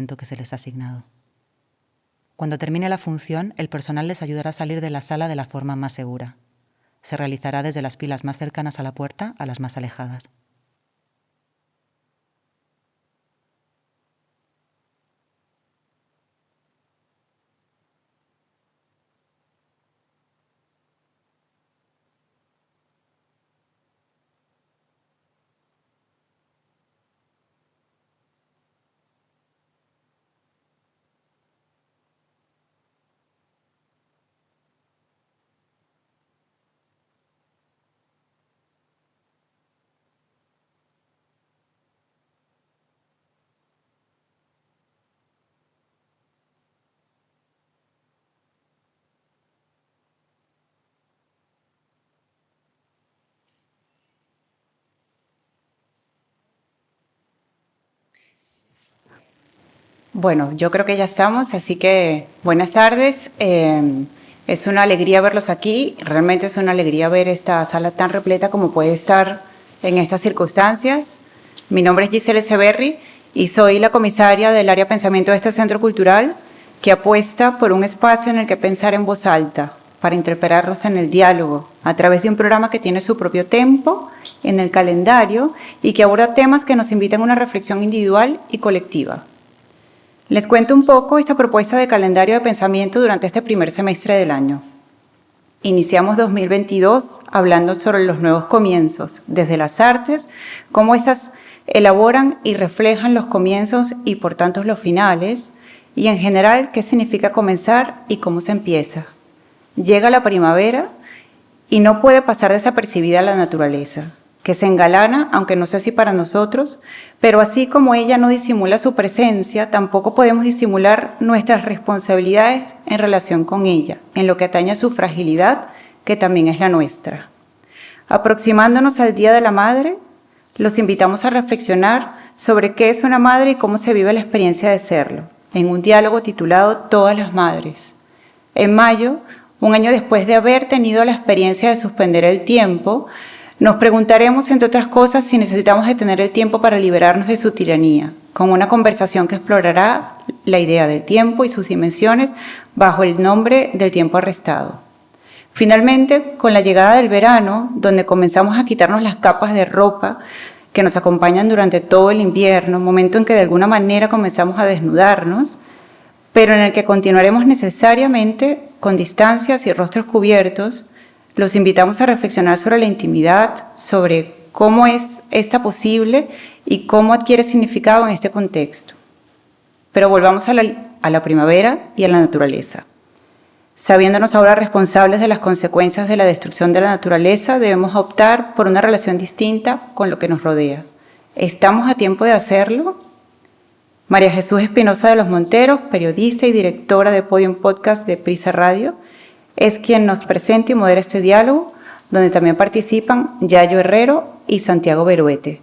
que se les ha asignado. Cuando termine la función, el personal les ayudará a salir de la sala de la forma más segura. Se realizará desde las filas más cercanas a la puerta a las más alejadas. Bueno, yo creo que ya estamos, así que buenas tardes. Es una alegría verlos aquí. Realmente es una alegría ver esta sala tan repleta como puede estar en estas circunstancias. Mi nombre es Giselle Echeverry y soy la comisaria del área pensamiento de este centro cultural que apuesta por un espacio en el que pensar en voz alta para interpelarnos en el diálogo a través de un programa que tiene su propio tempo en el calendario y que aborda temas que nos invitan a una reflexión individual y colectiva. Les cuento un poco esta propuesta de calendario de pensamiento durante este primer semestre del año. Iniciamos 2022 hablando sobre los nuevos comienzos, desde las artes, cómo estas elaboran y reflejan los comienzos y por tanto los finales, y en general qué significa comenzar y cómo se empieza. Llega la primavera y no puede pasar desapercibida la naturaleza, que se engalana, aunque no sé si para nosotros, pero así como ella no disimula su presencia, tampoco podemos disimular nuestras responsabilidades en relación con ella, en lo que atañe a su fragilidad, que también es la nuestra. Aproximándonos al Día de la Madre, los invitamos a reflexionar sobre qué es una madre y cómo se vive la experiencia de serlo, en un diálogo titulado Todas las Madres. En mayo, un año después de haber tenido la experiencia de suspender el tiempo, nos preguntaremos, entre otras cosas, si necesitamos detener el tiempo para liberarnos de su tiranía, con una conversación que explorará la idea del tiempo y sus dimensiones bajo el nombre del tiempo arrestado. Finalmente, con la llegada del verano, donde comenzamos a quitarnos las capas de ropa que nos acompañan durante todo el invierno, momento en que de alguna manera comenzamos a desnudarnos, pero en el que continuaremos necesariamente con distancias y rostros cubiertos, los invitamos a reflexionar sobre la intimidad, sobre cómo es esta posible y cómo adquiere significado en este contexto. Pero volvamos a la primavera y a la naturaleza. Sabiéndonos ahora responsables de las consecuencias de la destrucción de la naturaleza, debemos optar por una relación distinta con lo que nos rodea. ¿Estamos a tiempo de hacerlo? María Jesús Espinosa de los Monteros, periodista y directora de Podium Podcast de Prisa Radio, es quien nos presenta y modera este diálogo, donde también participan Yayo Herrero y Santiago Beruete.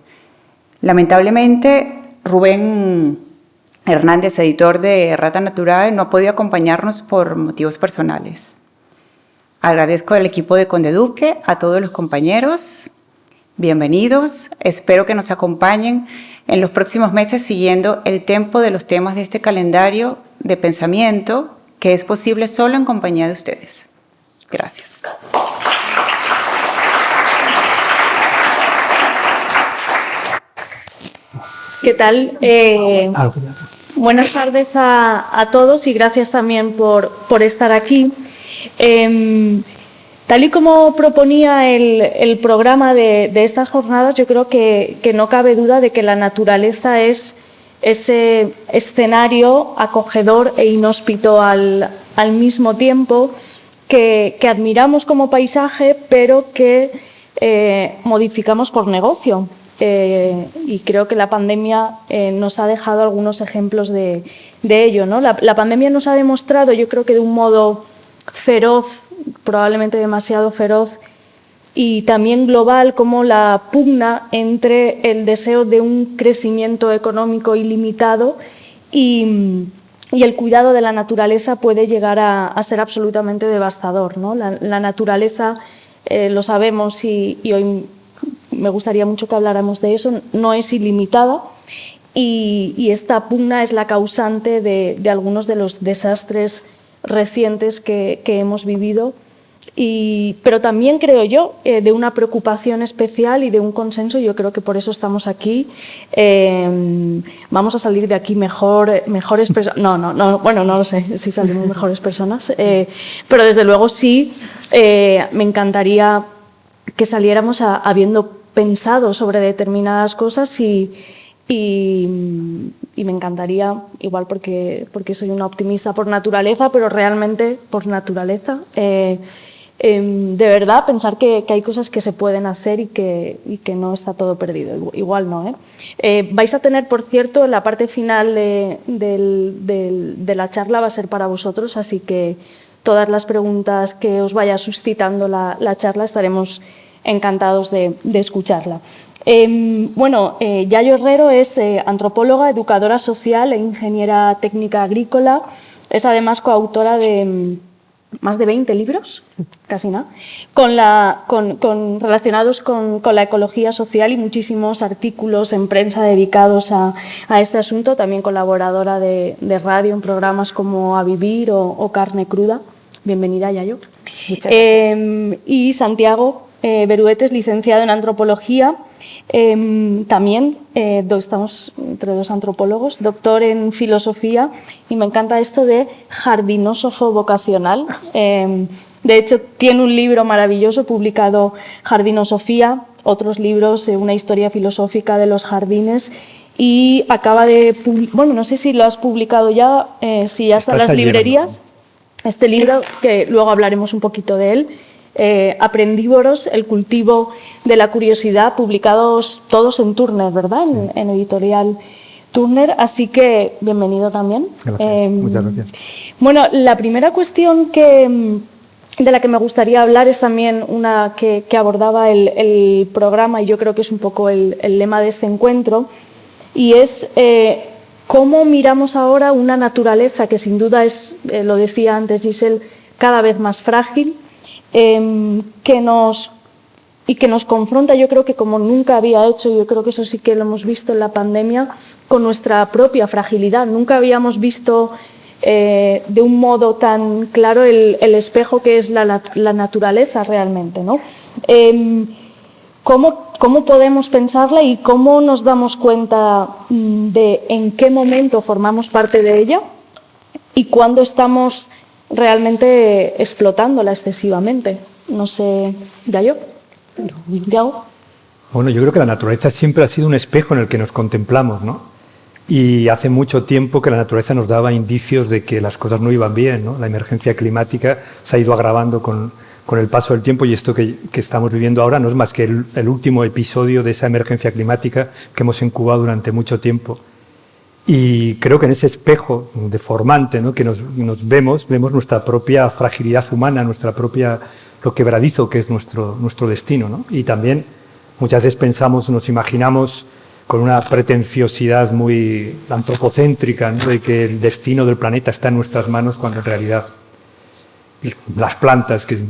Lamentablemente, Rubén Hernández, editor de Rata Natural, no ha podido acompañarnos por motivos personales. Agradezco al equipo de Conde Duque, a todos los compañeros. Bienvenidos. Espero que nos acompañen en los próximos meses siguiendo el tempo de los temas de este calendario de pensamiento que es posible solo en compañía de ustedes. Gracias. ¿Qué tal? Buenas tardes a todos y gracias también por estar aquí. Tal y como proponía el programa de estas jornadas, yo creo que no cabe duda de que la naturaleza es ese escenario acogedor e inhóspito al mismo tiempo que admiramos como paisaje, pero que modificamos por negocio. Y creo que la pandemia nos ha dejado algunos ejemplos de ello, ¿no? La pandemia nos ha demostrado, yo creo que de un modo feroz, probablemente demasiado feroz, y también global, como la pugna entre el deseo de un crecimiento económico ilimitado y el cuidado de la naturaleza puede llegar a ser absolutamente devastador, ¿no? La naturaleza, lo sabemos y hoy me gustaría mucho que habláramos de eso, no es ilimitada y esta pugna es la causante de algunos de los desastres recientes que hemos vivido. Pero también creo yo de una preocupación especial y de un consenso. Yo creo que por eso estamos aquí. Vamos a salir de aquí mejores personas. No, bueno, no lo sé si salimos mejores personas, pero desde luego sí me encantaría que saliéramos habiendo pensado sobre determinadas cosas y me encantaría, igual porque soy una optimista por naturaleza, pero realmente por naturaleza, de verdad pensar que hay cosas que se pueden hacer y que no está todo perdido. Igual no, vais a tener, por cierto, la parte final de la charla va a ser para vosotros, así que todas las preguntas que os vaya suscitando la charla estaremos encantados de escucharla. Yayo Herrero es antropóloga, educadora social e ingeniera técnica agrícola. Es además coautora de más de 20 libros, casi nada, relacionados con la ecología social y muchísimos artículos en prensa dedicados a este asunto. También colaboradora de radio en programas como A Vivir o Carne Cruda. Bienvenida, Yayo. Muchas gracias. Y Santiago Beruete es licenciado en antropología. También estamos entre dos antropólogos, doctor en filosofía, y me encanta esto de jardinósofo vocacional. De hecho, tiene un libro maravilloso publicado, Jardinosofía, otros libros, una historia filosófica de los jardines, y acaba de no sé si lo has publicado ya, si ya está en las librerías. Este libro, que luego hablaremos un poquito de él, Aprendívoros, el cultivo de la curiosidad, publicados todos en Turner, ¿verdad? En editorial Turner, así que bienvenido también. Gracias. Muchas gracias. Bueno, la primera cuestión de la que me gustaría hablar es también una que abordaba el programa, y yo creo que es un poco el lema de este encuentro, y es cómo miramos ahora una naturaleza que sin duda es, lo decía antes Giselle, cada vez más frágil, que nos confronta, yo creo que como nunca había hecho, yo creo que eso sí que lo hemos visto en la pandemia, con nuestra propia fragilidad. Nunca habíamos visto de un modo tan claro el espejo que es la naturaleza realmente, ¿no? ¿Cómo podemos pensarla y cómo nos damos cuenta de en qué momento formamos parte de ella y cuándo estamos realmente explotándola excesivamente? No sé, ¿Yayo? Bueno, yo creo que la naturaleza siempre ha sido un espejo en el que nos contemplamos, ¿no? Y hace mucho tiempo que la naturaleza nos daba indicios de que las cosas no iban bien, ¿no? La emergencia climática se ha ido agravando con el paso del tiempo, y esto que estamos viviendo ahora no es más que el último episodio de esa emergencia climática que hemos incubado durante mucho tiempo. Y creo que en ese espejo deformante, ¿no?, que nos vemos nuestra propia fragilidad humana, lo quebradizo que es nuestro destino, ¿no? Y también muchas veces nos imaginamos con una pretenciosidad muy antropocéntrica, ¿no?, de que el destino del planeta está en nuestras manos, cuando en realidad las plantas, que es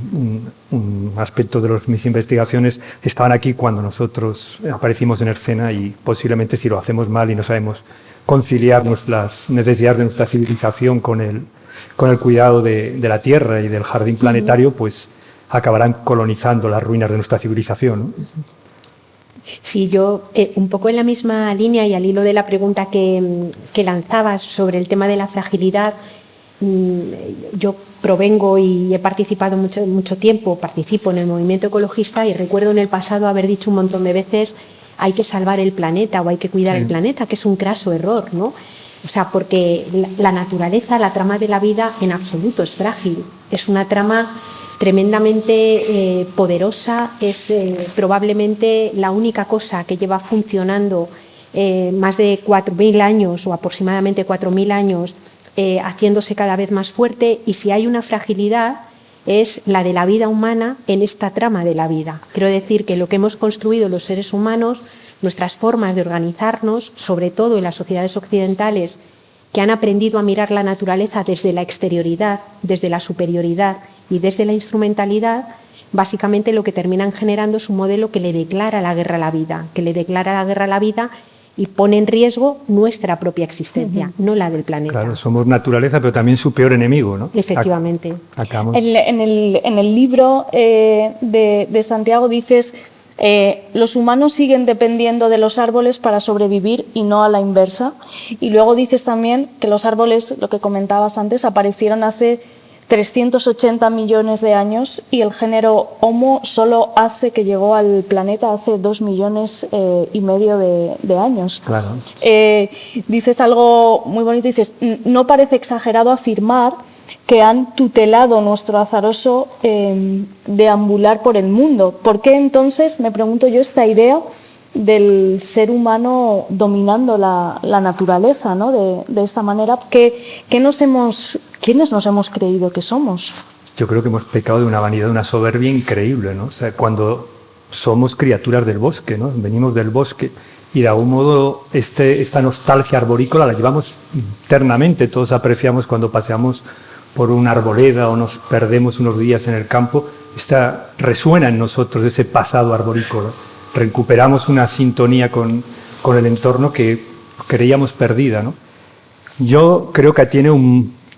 un aspecto de mis investigaciones, estaban aquí cuando nosotros aparecimos en escena, y posiblemente si lo hacemos mal y no sabemos conciliar las necesidades de nuestra civilización con el cuidado de la Tierra y del jardín planetario, pues acabarán colonizando las ruinas de nuestra civilización, ¿no? Sí, yo un poco en la misma línea y al hilo de la pregunta que lanzabas sobre el tema de la fragilidad, yo provengo y he participado mucho tiempo, participo en el movimiento ecologista, y recuerdo en el pasado haber dicho un montón de veces: hay que salvar el planeta o hay que cuidar el planeta, que es un craso error, ¿no? O sea, porque la naturaleza, la trama de la vida, en absoluto es frágil. Es una trama tremendamente poderosa, es probablemente la única cosa que lleva funcionando más de 4.000 años o aproximadamente 4.000 años, haciéndose cada vez más fuerte, y si hay una fragilidad es la de la vida humana en esta trama de la vida. Quiero decir que lo que hemos construido los seres humanos, nuestras formas de organizarnos, sobre todo en las sociedades occidentales, que han aprendido a mirar la naturaleza desde la exterioridad, desde la superioridad y desde la instrumentalidad, básicamente lo que terminan generando es un modelo que le declara la guerra a la vida, y pone en riesgo nuestra propia existencia, no la del planeta. Claro, somos naturaleza, pero también su peor enemigo, ¿no? Efectivamente. Acabamos... En el libro de Santiago dices, los humanos siguen dependiendo de los árboles para sobrevivir y no a la inversa. Y luego dices también que los árboles, lo que comentabas antes, aparecieron hace 380 millones de años y el género Homo solo hace que llegó al planeta hace 2 millones y medio de años. Claro. Dices algo muy bonito, dices, no parece exagerado afirmar que han tutelado nuestro azaroso deambular por el mundo. ¿Por qué entonces, me pregunto yo, esta idea del ser humano dominando la naturaleza, ¿no? de esta manera? ¿Quiénes nos hemos creído que somos? Yo creo que hemos pecado de una vanidad, de una soberbia increíble, ¿no? O sea, cuando somos criaturas del bosque, ¿no? Venimos del bosque y de algún modo esta nostalgia arborícola la llevamos internamente. Todos apreciamos cuando paseamos por una arboleda o nos perdemos unos días en el campo. Resuena en nosotros ese pasado arborícola. Recuperamos una sintonía con el entorno que creíamos perdida, ¿no? Yo creo que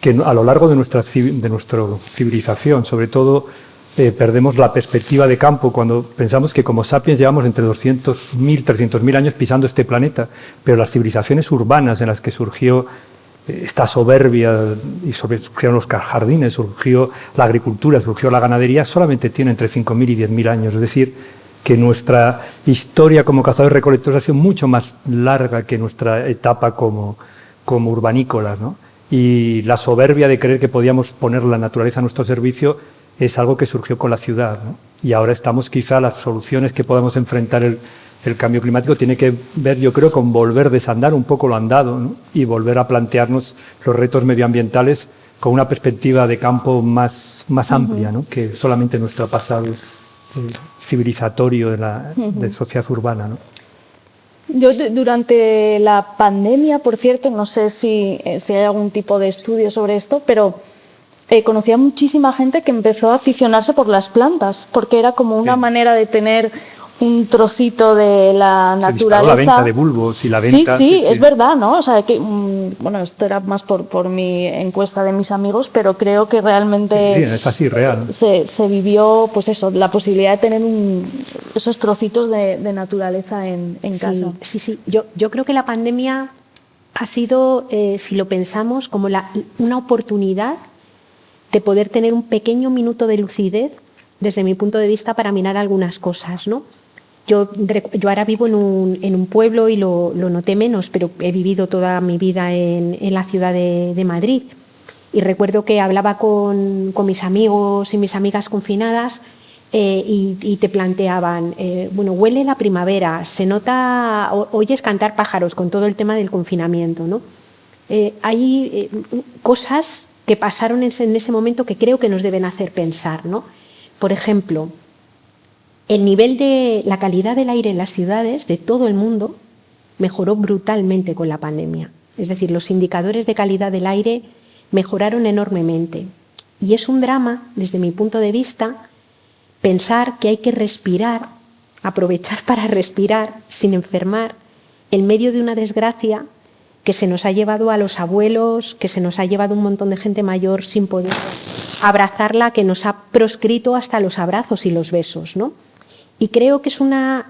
que a lo largo de nuestra civilización, sobre todo, perdemos la perspectiva de campo cuando pensamos que como sapiens llevamos entre 200.000 y 300.000 años pisando este planeta, pero las civilizaciones urbanas en las que surgió esta soberbia y surgieron los jardines, surgió la agricultura, surgió la ganadería, solamente tienen entre 5.000 y 10.000 años. Es decir, que nuestra historia como cazadores recolectores ha sido mucho más larga que nuestra etapa como urbanícolas, ¿no? Y la soberbia de creer que podíamos poner la naturaleza a nuestro servicio es algo que surgió con la ciudad, ¿no? Y ahora estamos, quizá, las soluciones que podamos enfrentar el cambio climático tiene que ver, yo creo, con volver a desandar un poco lo andado, ¿no? Y volver a plantearnos los retos medioambientales con una perspectiva de campo más amplia, ¿no? Que solamente nuestro pasado civilizatorio de sociedad urbana, ¿no? Yo durante la pandemia, por cierto, no sé si hay algún tipo de estudio sobre esto, pero conocía muchísima gente que empezó a aficionarse por las plantas, porque era como una manera de tener un trocito de la naturaleza. La venta de bulbos y la venta... Sí, es verdad, ¿no? O sea, que, bueno, esto era más por mi encuesta de mis amigos, pero creo que realmente... Sí, es así, real. Se vivió, pues eso, la posibilidad de tener esos trocitos de naturaleza en casa. Sí. Yo creo que la pandemia ha sido, si lo pensamos, como una oportunidad de poder tener un pequeño minuto de lucidez, desde mi punto de vista, para mirar algunas cosas, ¿no? Yo ahora vivo en un pueblo y lo noté menos, pero he vivido toda mi vida en la ciudad de Madrid. Y recuerdo que hablaba con mis amigos y mis amigas confinadas y te planteaban, bueno, huele la primavera, se nota, oyes cantar pájaros con todo el tema del confinamiento, ¿no? Hay cosas que pasaron en ese momento que creo que nos deben hacer pensar, ¿no? Por ejemplo, el nivel de la calidad del aire en las ciudades de todo el mundo mejoró brutalmente con la pandemia. Es decir, los indicadores de calidad del aire mejoraron enormemente. Y es un drama, desde mi punto de vista, pensar que hay que respirar, aprovechar para respirar sin enfermar, en medio de una desgracia que se nos ha llevado a los abuelos, que se nos ha llevado un montón de gente mayor sin poder abrazarla, que nos ha proscrito hasta los abrazos y los besos, ¿no? Y creo que es una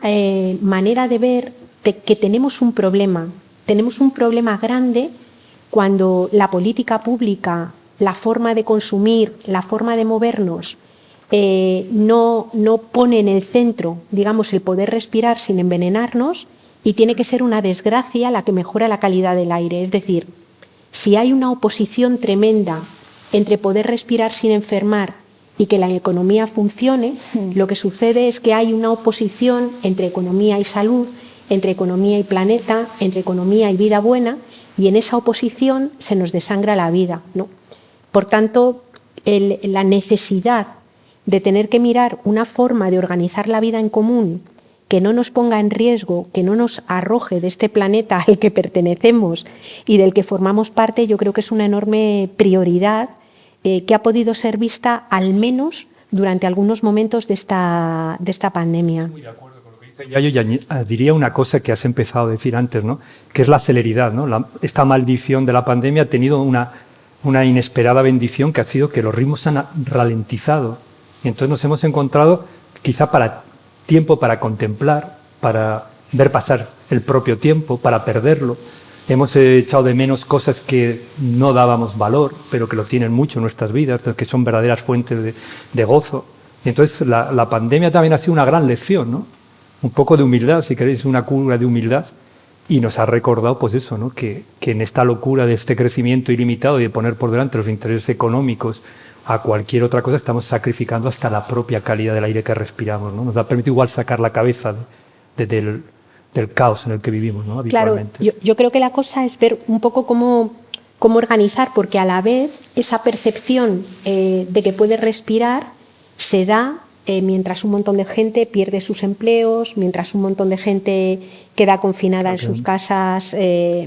manera de ver que tenemos un problema grande cuando la política pública, la forma de consumir, la forma de movernos, no pone en el centro, digamos, el poder respirar sin envenenarnos, y tiene que ser una desgracia la que mejora la calidad del aire. Es decir, si hay una oposición tremenda entre poder respirar sin enfermar y que la economía funcione, lo que sucede es que hay una oposición entre economía y salud, entre economía y planeta, entre economía y vida buena, y en esa oposición se nos desangra la vida, ¿no? Por tanto, la necesidad de tener que mirar una forma de organizar la vida en común que no nos ponga en riesgo, que no nos arroje de este planeta al que pertenecemos y del que formamos parte, yo creo que es una enorme prioridad que ha podido ser vista al menos durante algunos momentos de esta pandemia. Muy de acuerdo con lo que dices. Yo diría una cosa que has empezado a decir antes, ¿no? Que es la celeridad, ¿no? Esta maldición de la pandemia ha tenido una inesperada bendición, que ha sido que los ritmos se han ralentizado. Y entonces nos hemos encontrado quizá tiempo para contemplar, para ver pasar el propio tiempo, para perderlo. Hemos echado de menos cosas que no dábamos valor, pero que lo tienen mucho en nuestras vidas, que son verdaderas fuentes de gozo. Y entonces la pandemia también ha sido una gran lección, ¿no? Un poco de humildad, si queréis, una cura de humildad. Y nos ha recordado, pues eso, ¿no? Que en esta locura de este crecimiento ilimitado y de poner por delante los intereses económicos a cualquier otra cosa, estamos sacrificando hasta la propia calidad del aire que respiramos, ¿no? Nos ha permitido igual sacar la cabeza del caos en el que vivimos, ¿no? Habitualmente. Claro, yo creo que la cosa es ver un poco cómo organizar, porque a la vez esa percepción de que puedes respirar se da mientras un montón de gente pierde sus empleos, mientras un montón de gente queda confinada en sus casas,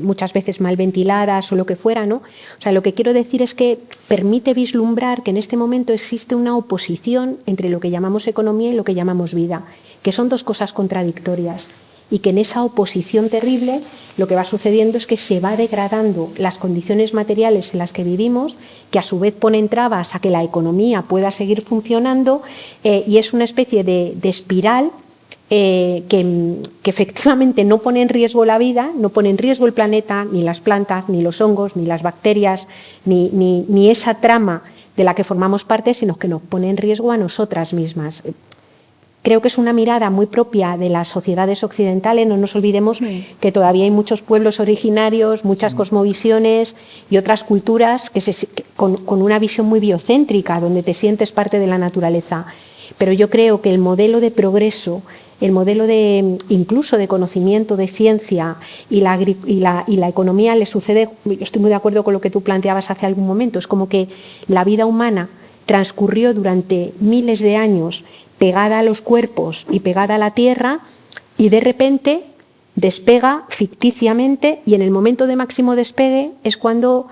muchas veces mal ventiladas o lo que fuera, ¿no? O sea, lo que quiero decir es que permite vislumbrar que en este momento existe una oposición entre lo que llamamos economía y lo que llamamos vida, que son dos cosas contradictorias. Y que en esa oposición terrible lo que va sucediendo es que se va degradando las condiciones materiales en las que vivimos, que a su vez ponen trabas a que la economía pueda seguir funcionando, y es una especie de espiral que efectivamente no pone en riesgo la vida, no pone en riesgo el planeta, ni las plantas, ni los hongos, ni las bacterias, ni esa trama de la que formamos parte, sino que nos pone en riesgo a nosotras mismas. Creo que es una mirada muy propia de las sociedades occidentales. No nos olvidemos que todavía hay muchos pueblos originarios, muchas cosmovisiones y otras culturas con una visión muy biocéntrica, donde te sientes parte de la naturaleza. Pero yo creo que el modelo de progreso, el modelo incluso de conocimiento, de ciencia y la economía le sucede. Yo estoy muy de acuerdo con lo que tú planteabas hace algún momento. Es como que la vida humana transcurrió durante miles de años pegada a los cuerpos y pegada a la tierra, y de repente despega ficticiamente, y en el momento de máximo despegue es cuando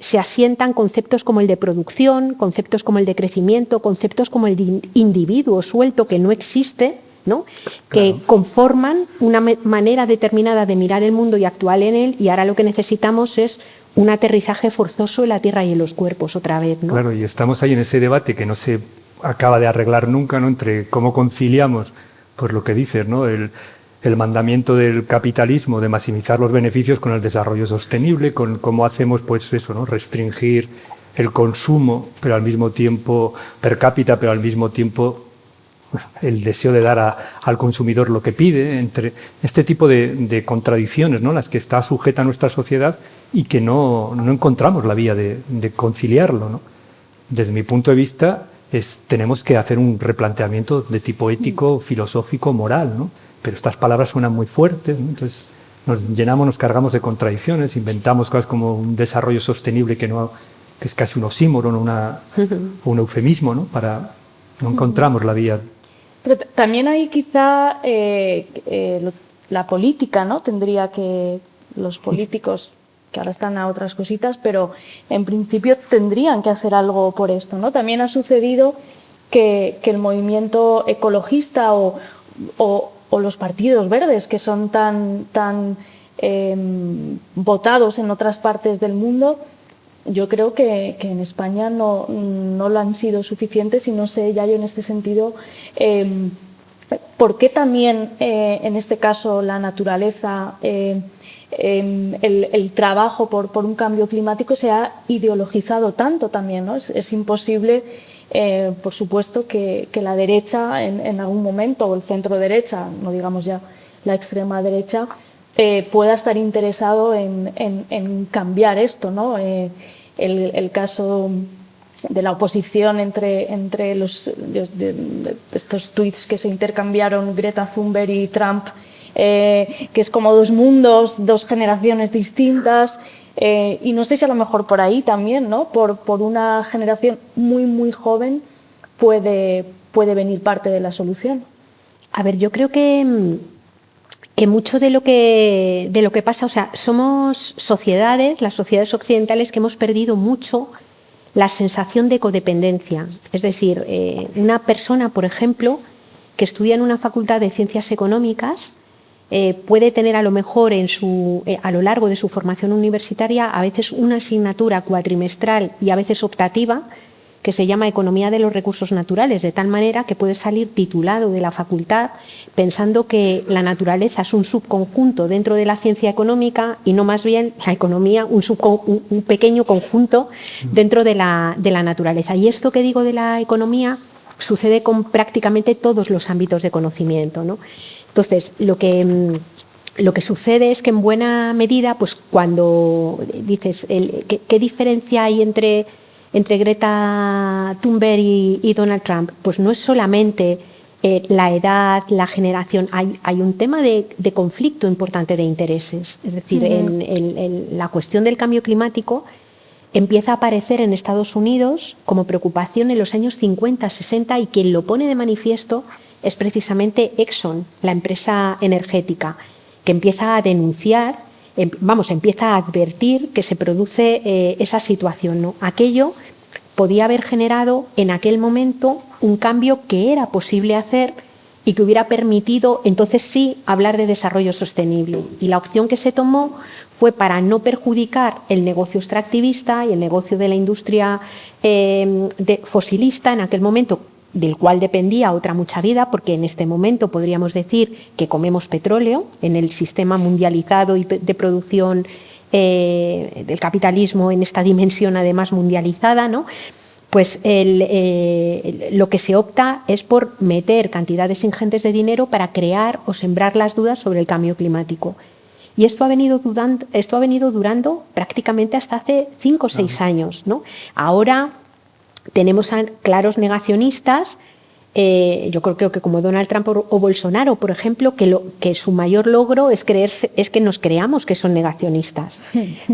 se asientan conceptos como el de producción, conceptos como el de crecimiento, conceptos como el de individuo suelto que no existe, ¿no? Que conforman una manera determinada de mirar el mundo y actuar en él, y ahora lo que necesitamos es un aterrizaje forzoso en la tierra y en los cuerpos otra vez, ¿no? Claro, y estamos ahí en ese debate que no se acaba de arreglar nunca, ¿no? Entre cómo conciliamos, pues lo que dices, ¿no? El mandamiento del capitalismo de maximizar los beneficios con el desarrollo sostenible, con cómo hacemos, pues eso, ¿no? Restringir el consumo, pero al mismo tiempo per cápita, pero al mismo tiempo el deseo de dar al consumidor lo que pide, entre este tipo de contradicciones, ¿no? Las que está sujeta nuestra sociedad y que no encontramos la vía de conciliarlo, ¿no? Desde mi punto de vista, tenemos que hacer un replanteamiento de tipo ético, filosófico, moral, ¿no? Pero estas palabras suenan muy fuertes, ¿no? Entonces nos cargamos de contradicciones, inventamos cosas como un desarrollo sostenible que es casi un oxímoron, un eufemismo, ¿no? No encontramos la vía. Pero también hay quizá la política, ¿no? Tendría que los políticos, que ahora están a otras cositas, pero en principio tendrían que hacer algo por esto, ¿no? También ha sucedido que el movimiento ecologista o los partidos verdes, que son tan votados en otras partes del mundo, yo creo que en España no lo han sido suficientes, y no sé, ya yo en este sentido, ¿por qué también en este caso la naturaleza, el trabajo por un cambio climático se ha ideologizado tanto también, ¿no? Es imposible, por supuesto, que la derecha en algún momento, o el centro derecha, no digamos ya la extrema derecha, pueda estar interesado en cambiar esto, ¿no? El caso de la oposición entre estos tuits que se intercambiaron Greta Thunberg y Trump, que es como dos mundos, dos generaciones distintas, y no sé si a lo mejor por ahí también, ¿no? Por una generación muy, muy joven puede venir parte de la solución. A ver, yo creo que mucho de lo que pasa, o sea, somos sociedades, las sociedades occidentales, que hemos perdido mucho la sensación de codependencia. Es decir, una persona, por ejemplo, que estudia en una facultad de ciencias económicas puede tener a lo mejor a lo largo de su formación universitaria a veces una asignatura cuatrimestral y a veces optativa que se llama Economía de los Recursos Naturales, de tal manera que puede salir titulado de la facultad pensando que la naturaleza es un subconjunto dentro de la ciencia económica y no más bien la economía un pequeño conjunto dentro de la naturaleza. Y esto que digo de la economía sucede con prácticamente todos los ámbitos de conocimiento, ¿no? Entonces, lo que sucede es que en buena medida, pues cuando dices, ¿qué diferencia hay entre Greta Thunberg y Donald Trump? Pues no es solamente la edad, la generación, hay un tema de conflicto importante de intereses. Es decir, la cuestión del cambio climático empieza a aparecer en Estados Unidos como preocupación en los años 50, 60 y quien lo pone de manifiesto es precisamente Exxon, la empresa energética, que empieza a denunciar, empieza a advertir que se produce esa situación, ¿no? Aquello podía haber generado en aquel momento un cambio que era posible hacer y que hubiera permitido entonces sí hablar de desarrollo sostenible. Y la opción que se tomó fue para no perjudicar el negocio extractivista y el negocio de la industria fosilista en aquel momento, del cual dependía otra mucha vida, porque en este momento podríamos decir que comemos petróleo en el sistema mundializado y de producción del capitalismo en esta dimensión además mundializada, ¿no? Pues lo que se opta es por meter cantidades ingentes de dinero para crear o sembrar las dudas sobre el cambio climático. Y esto ha venido durando prácticamente hasta hace 5 o 6 años, ¿no? Ahora tenemos a claros negacionistas, yo creo que como Donald Trump o Bolsonaro, por ejemplo, que su mayor logro es que nos creamos que son negacionistas.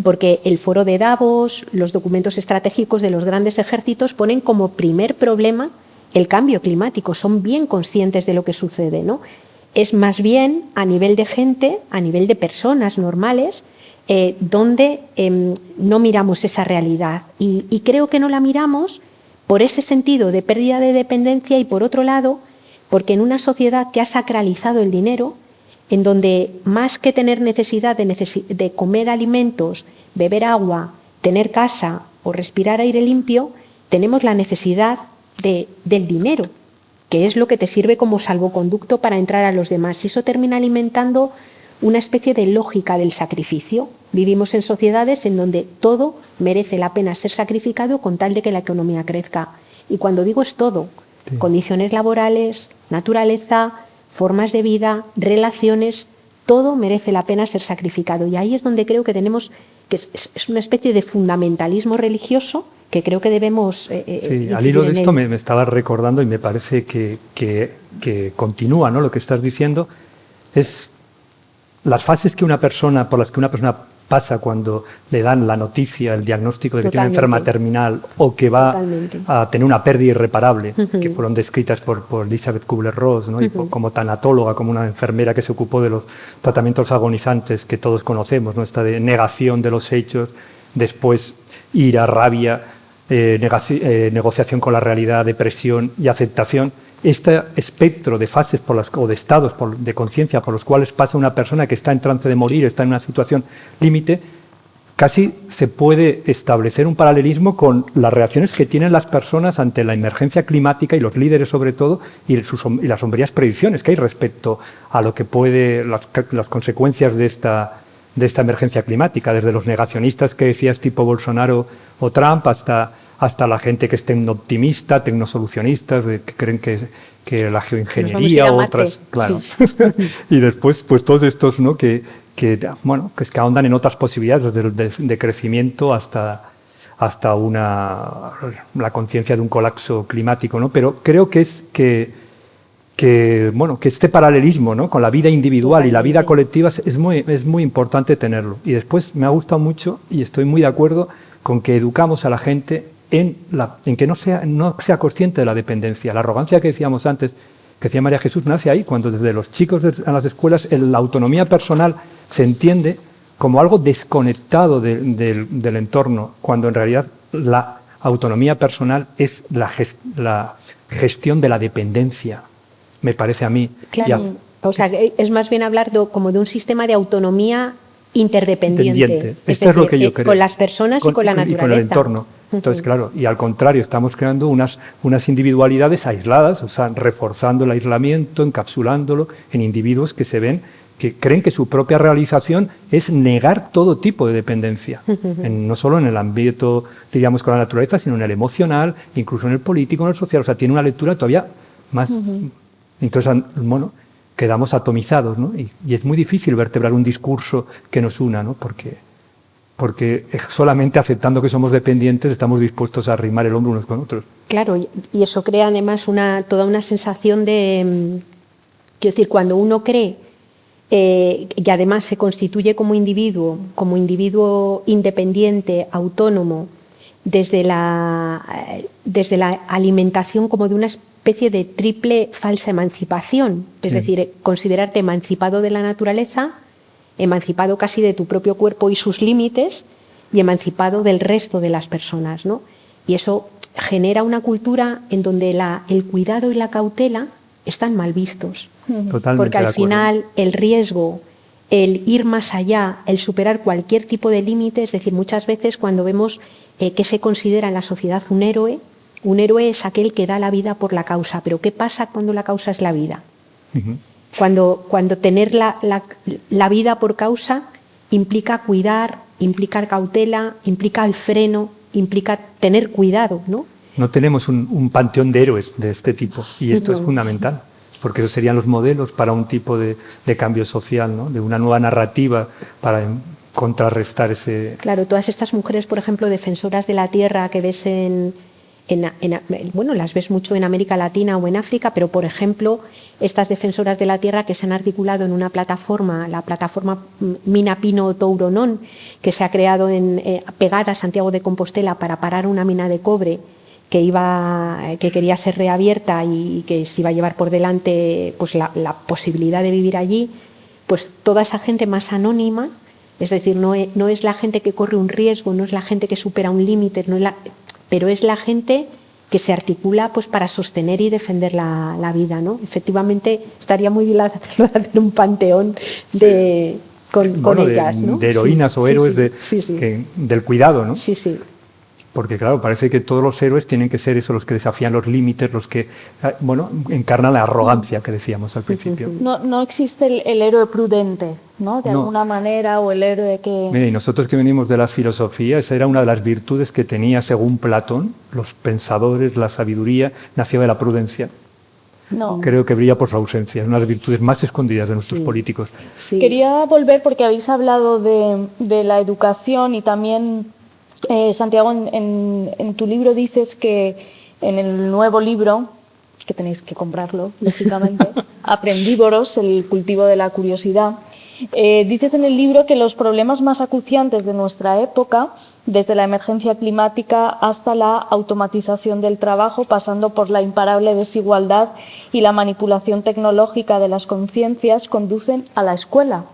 Porque el foro de Davos, los documentos estratégicos de los grandes ejércitos ponen como primer problema el cambio climático. Son bien conscientes de lo que sucede, ¿no? Es más bien a nivel de gente, a nivel de personas normales, donde no miramos esa realidad. Y creo que no la miramos por ese sentido de pérdida de dependencia y, por otro lado, porque en una sociedad que ha sacralizado el dinero, en donde más que tener necesidad de comer alimentos, beber agua, tener casa o respirar aire limpio, tenemos la necesidad del dinero, que es lo que te sirve como salvoconducto para entrar a los demás. Y eso termina alimentando una especie de lógica del sacrificio. Vivimos en sociedades en donde todo merece la pena ser sacrificado con tal de que la economía crezca. Y cuando digo es todo, sí, condiciones laborales, naturaleza, formas de vida, relaciones, todo merece la pena ser sacrificado. Y ahí es donde creo que tenemos, que es una especie de fundamentalismo religioso que creo que debemos... sí, al hilo de esto me estaba recordando y me parece que continúa, ¿no? Lo que estás diciendo es las fases por las que una persona pasa cuando le dan la noticia, el diagnóstico de que tiene una enfermedad terminal o que va a tener una pérdida irreparable, que fueron descritas por Elizabeth Kubler-Ross, ¿no? Y como tanatóloga, como una enfermera que se ocupó de los tratamientos agonizantes que todos conocemos, ¿no? Esta de negación de los hechos, después ira, rabia, negociación con la realidad, depresión y aceptación. Este espectro de fases o de estados de conciencia por los cuales pasa una persona que está en trance de morir, está en una situación límite, casi se puede establecer un paralelismo con las reacciones que tienen las personas ante la emergencia climática y los líderes sobre todo y las sombrías predicciones que hay respecto a lo que puede las consecuencias de esta emergencia climática, desde los negacionistas que decías tipo Bolsonaro o Trump hasta la gente que es tecno-optimista, tecnosolucionistas, que creen que la geoingeniería o otras, claro. Sí. Y después, pues todos estos, ¿no? que ahondan en otras posibilidades, desde de crecimiento hasta la conciencia de un colapso climático, ¿no? Pero creo que este paralelismo, ¿no? Con la vida individual y la vida colectiva es muy importante tenerlo. Y después me ha gustado mucho y estoy muy de acuerdo con que educamos a la gente en que no sea consciente de la dependencia. La arrogancia que decíamos antes, que decía María Jesús, nace ahí, cuando desde los chicos en las escuelas la autonomía personal se entiende como algo desconectado del entorno, cuando en realidad la autonomía personal es la gestión de la dependencia. me parece a mí. Claro, o sea, es más bien hablar como de un sistema de autonomía interdependiente. Esto es lo que yo creo. Con las personas y con la naturaleza. Y con el entorno. Entonces, claro, y al contrario, estamos creando unas individualidades aisladas, o sea, reforzando el aislamiento, encapsulándolo en individuos que se ven, que creen que su propia realización es negar todo tipo de dependencia, no solo en el ámbito, diríamos, con la naturaleza, sino en el emocional, incluso en el político, en el social. O sea, tiene una lectura todavía más... Entonces, bueno, quedamos atomizados, ¿no? Y es muy difícil vertebrar un discurso que nos una, ¿no? Porque solamente aceptando que somos dependientes estamos dispuestos a arrimar el hombro unos con otros. Claro, y eso crea además toda una sensación de... Quiero decir, cuando uno cree y además se constituye como individuo independiente, autónomo, desde la alimentación como de una especie de triple falsa emancipación, es decir, considerarte emancipado de la naturaleza, emancipado casi de tu propio cuerpo y sus límites, y emancipado del resto de las personas, ¿no? Y eso genera una cultura en donde el cuidado y la cautela están mal vistos. Totalmente. Porque al final el riesgo, el ir más allá, el superar cualquier tipo de límite, es decir, muchas veces cuando vemos que se considera en la sociedad un héroe es aquel que da la vida por la causa. Pero ¿qué pasa cuando la causa es la vida? Cuando tener la vida por causa implica cuidar, implica cautela, implica el freno, implica tener cuidado, ¿no? No tenemos un panteón de héroes de este tipo, y esto es fundamental, porque esos serían los modelos para un tipo de cambio social, ¿no? De una nueva narrativa para contrarrestar ese... Claro, todas estas mujeres, por ejemplo, defensoras de la tierra que ves bueno, las ves mucho en América Latina o en África, pero por ejemplo, estas defensoras de la tierra que se han articulado en una plataforma, la plataforma Mina Pino Touronón, que se ha creado pegada a Santiago de Compostela para parar una mina de cobre que quería ser reabierta y que se iba a llevar por delante pues la posibilidad de vivir allí, pues toda esa gente más anónima, es decir, no es la gente que corre un riesgo, no es la gente que supera un límite, pero es la gente que se articula pues para sostener y defender la vida, ¿no? Efectivamente, estaría muy bien hacer un panteón con ellas, ¿no? De heroínas o héroes del cuidado, ¿no? Sí, sí. Porque claro, parece que todos los héroes tienen que ser eso, los que desafían los límites, los que, encarnan la arrogancia que decíamos al principio. No existe el héroe prudente, ¿no? De alguna manera, o el héroe que... Mira, y nosotros que venimos de la filosofía, esa era una de las virtudes que tenía, según Platón, los pensadores, la sabiduría, nació de la prudencia. No. Creo que brilla por su ausencia, es una de las virtudes más escondidas de nuestros políticos. Sí. Quería volver porque habéis hablado de la educación y también... Santiago, en tu libro dices que en el nuevo libro, que tenéis que comprarlo, lógicamente, Aprendívoros, el cultivo de la curiosidad, dices en el libro que los problemas más acuciantes de nuestra época, desde la emergencia climática hasta la automatización del trabajo, pasando por la imparable desigualdad y la manipulación tecnológica de las conciencias, conducen a la escuela.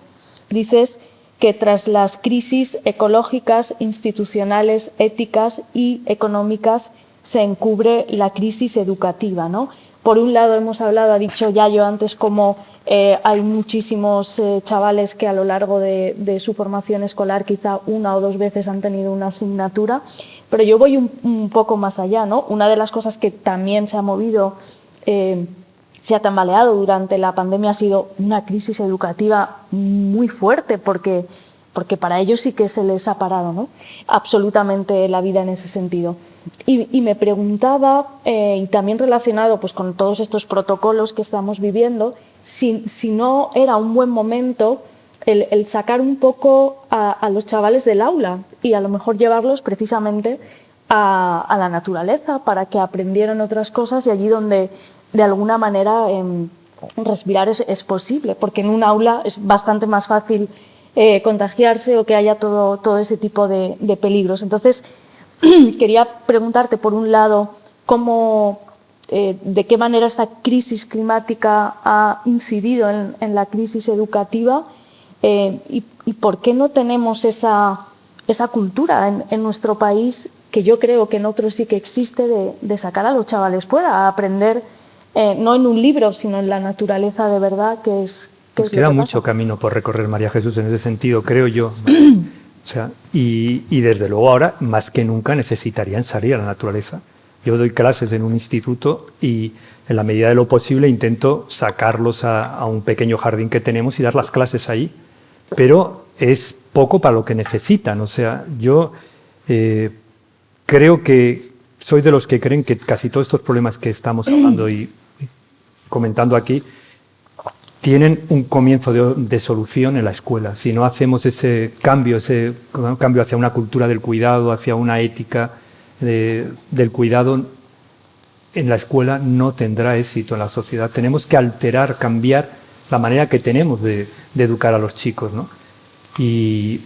Dices que tras las crisis ecológicas, institucionales, éticas y económicas se encubre la crisis educativa, ¿no? Por un lado ha dicho Yayo antes, como hay muchísimos chavales que a lo largo de su formación escolar quizá una o dos veces han tenido una asignatura, pero yo voy un poco más allá, ¿no? Una de las cosas que también se ha movido, se ha tambaleado durante la pandemia ha sido una crisis educativa muy fuerte, porque para ellos sí que se les ha parado, ¿no? Absolutamente la vida en ese sentido. Y me preguntaba, y también relacionado pues, con todos estos protocolos que estamos viviendo, si no era un buen momento el sacar un poco a los chavales del aula y a lo mejor llevarlos precisamente a la naturaleza para que aprendieran otras cosas, y allí donde de alguna manera respirar es posible, porque en un aula es bastante más fácil contagiarse o que haya todo ese tipo de peligros. Entonces, quería preguntarte, por un lado, de qué manera esta crisis climática ha incidido en la crisis educativa y por qué no tenemos esa cultura en nuestro país, que yo creo que en otros sí que existe, de sacar a los chavales fuera a aprender no en un libro, sino en la naturaleza de verdad, que es... Pues queda mucho camino por recorrer, María Jesús, en ese sentido, creo yo. O sea, y desde luego ahora, más que nunca, necesitarían salir a la naturaleza. Yo doy clases en un instituto y en la medida de lo posible intento sacarlos a un pequeño jardín que tenemos y dar las clases ahí. Pero es poco para lo que necesitan. O sea, yo creo que soy de los que creen que casi todos estos problemas que estamos hablando y comentando aquí tienen un comienzo de solución en la escuela. Si no hacemos ese cambio hacia una cultura del cuidado, hacia una ética del cuidado, en la escuela no tendrá éxito en la sociedad. Tenemos que alterar, cambiar la manera que tenemos de educar a los chicos, ¿no? Y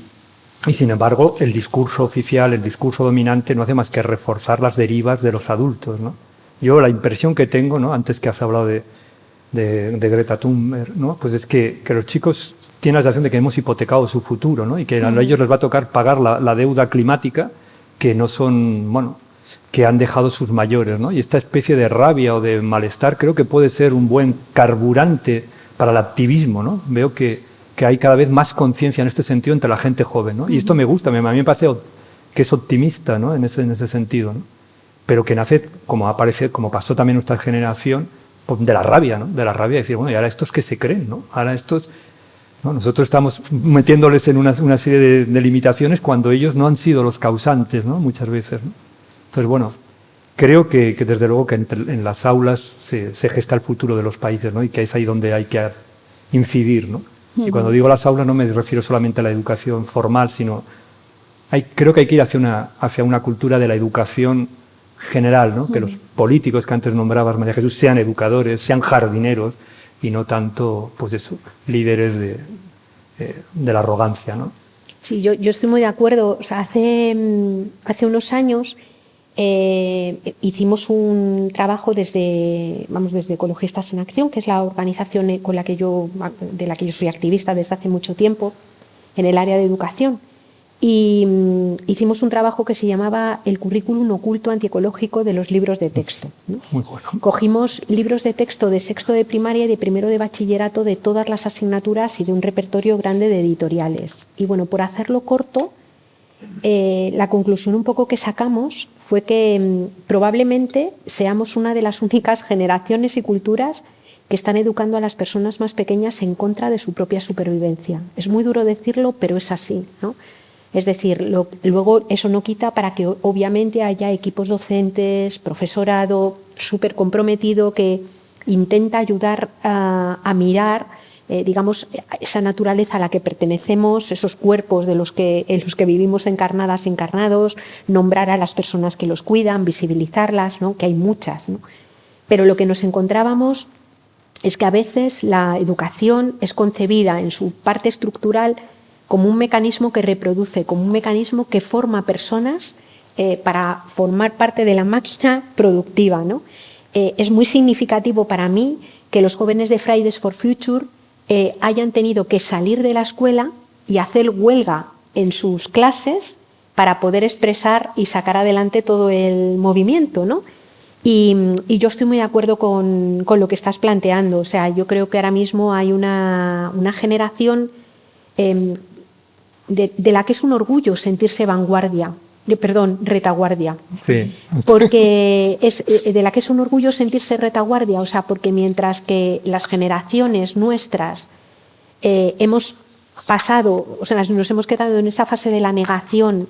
sin embargo, el discurso oficial, el discurso dominante no hace más que reforzar las derivas de los adultos, ¿no? Yo la impresión que tengo, ¿no?, antes que has hablado de Greta Thunberg, ¿no?, pues es que los chicos tienen la sensación de que hemos hipotecado su futuro, ¿no?, y que a ellos les va a tocar pagar la deuda climática que no son, bueno, que han dejado sus mayores, ¿no? Y esta especie de rabia o de malestar creo que puede ser un buen carburante para el activismo, ¿no? Veo que hay cada vez más conciencia en este sentido entre la gente joven, ¿no? Y esto me gusta, a mí me parece que es optimista, ¿no?, en ese sentido, ¿no? Pero que nace, como pasó también en nuestra generación, de la rabia, ¿no? De la rabia de decir, bueno, y ahora estos que se creen, ¿no? Ahora estos, ¿no? Nosotros estamos metiéndoles en una serie de limitaciones cuando ellos no han sido los causantes, ¿no?, muchas veces, ¿no? Entonces, bueno, creo que desde luego que en las aulas se gesta el futuro de los países, ¿no?, y que es ahí donde hay que incidir, ¿no? Y cuando digo las aulas no me refiero solamente a la educación formal, sino creo que hay que ir hacia una cultura de la educación general, ¿no? Que los políticos que antes nombrabas, María Jesús, sean educadores, sean jardineros y no tanto, pues eso, líderes de la arrogancia, ¿no? Sí, yo estoy muy de acuerdo. O sea, hace unos años hicimos un trabajo desde Ecologistas en Acción, que es la organización de la que yo soy activista desde hace mucho tiempo en el área de educación. Y hicimos un trabajo que se llamaba El currículum oculto antiecológico de los libros de texto, ¿no? Muy bueno. Cogimos libros de texto de sexto de primaria y de primero de bachillerato de todas las asignaturas y de un repertorio grande de editoriales. Y bueno, por hacerlo corto, la conclusión un poco que sacamos fue que probablemente seamos una de las únicas generaciones y culturas que están educando a las personas más pequeñas en contra de su propia supervivencia. Es muy duro decirlo, pero es así, ¿no? Es decir, luego eso no quita para que obviamente haya equipos docentes, profesorado súper comprometido que intenta ayudar a mirar, digamos, esa naturaleza a la que pertenecemos, esos cuerpos en los que vivimos encarnadas, encarnados, nombrar a las personas que los cuidan, visibilizarlas, ¿no?, que hay muchas, ¿no? Pero lo que nos encontrábamos es que a veces la educación es concebida en su parte estructural como un mecanismo que reproduce, como un mecanismo que forma personas para formar parte de la máquina productiva, ¿no? Es muy significativo para mí que los jóvenes de Fridays for Future hayan tenido que salir de la escuela y hacer huelga en sus clases para poder expresar y sacar adelante todo el movimiento, ¿no? Y yo estoy muy de acuerdo con lo que estás planteando. O sea, yo creo que ahora mismo hay una generación de la que es un orgullo sentirse retaguardia. Sí. Porque es de la que es un orgullo sentirse retaguardia, o sea, porque mientras que las generaciones nuestras hemos pasado, o sea, nos hemos quedado en esa fase de la negación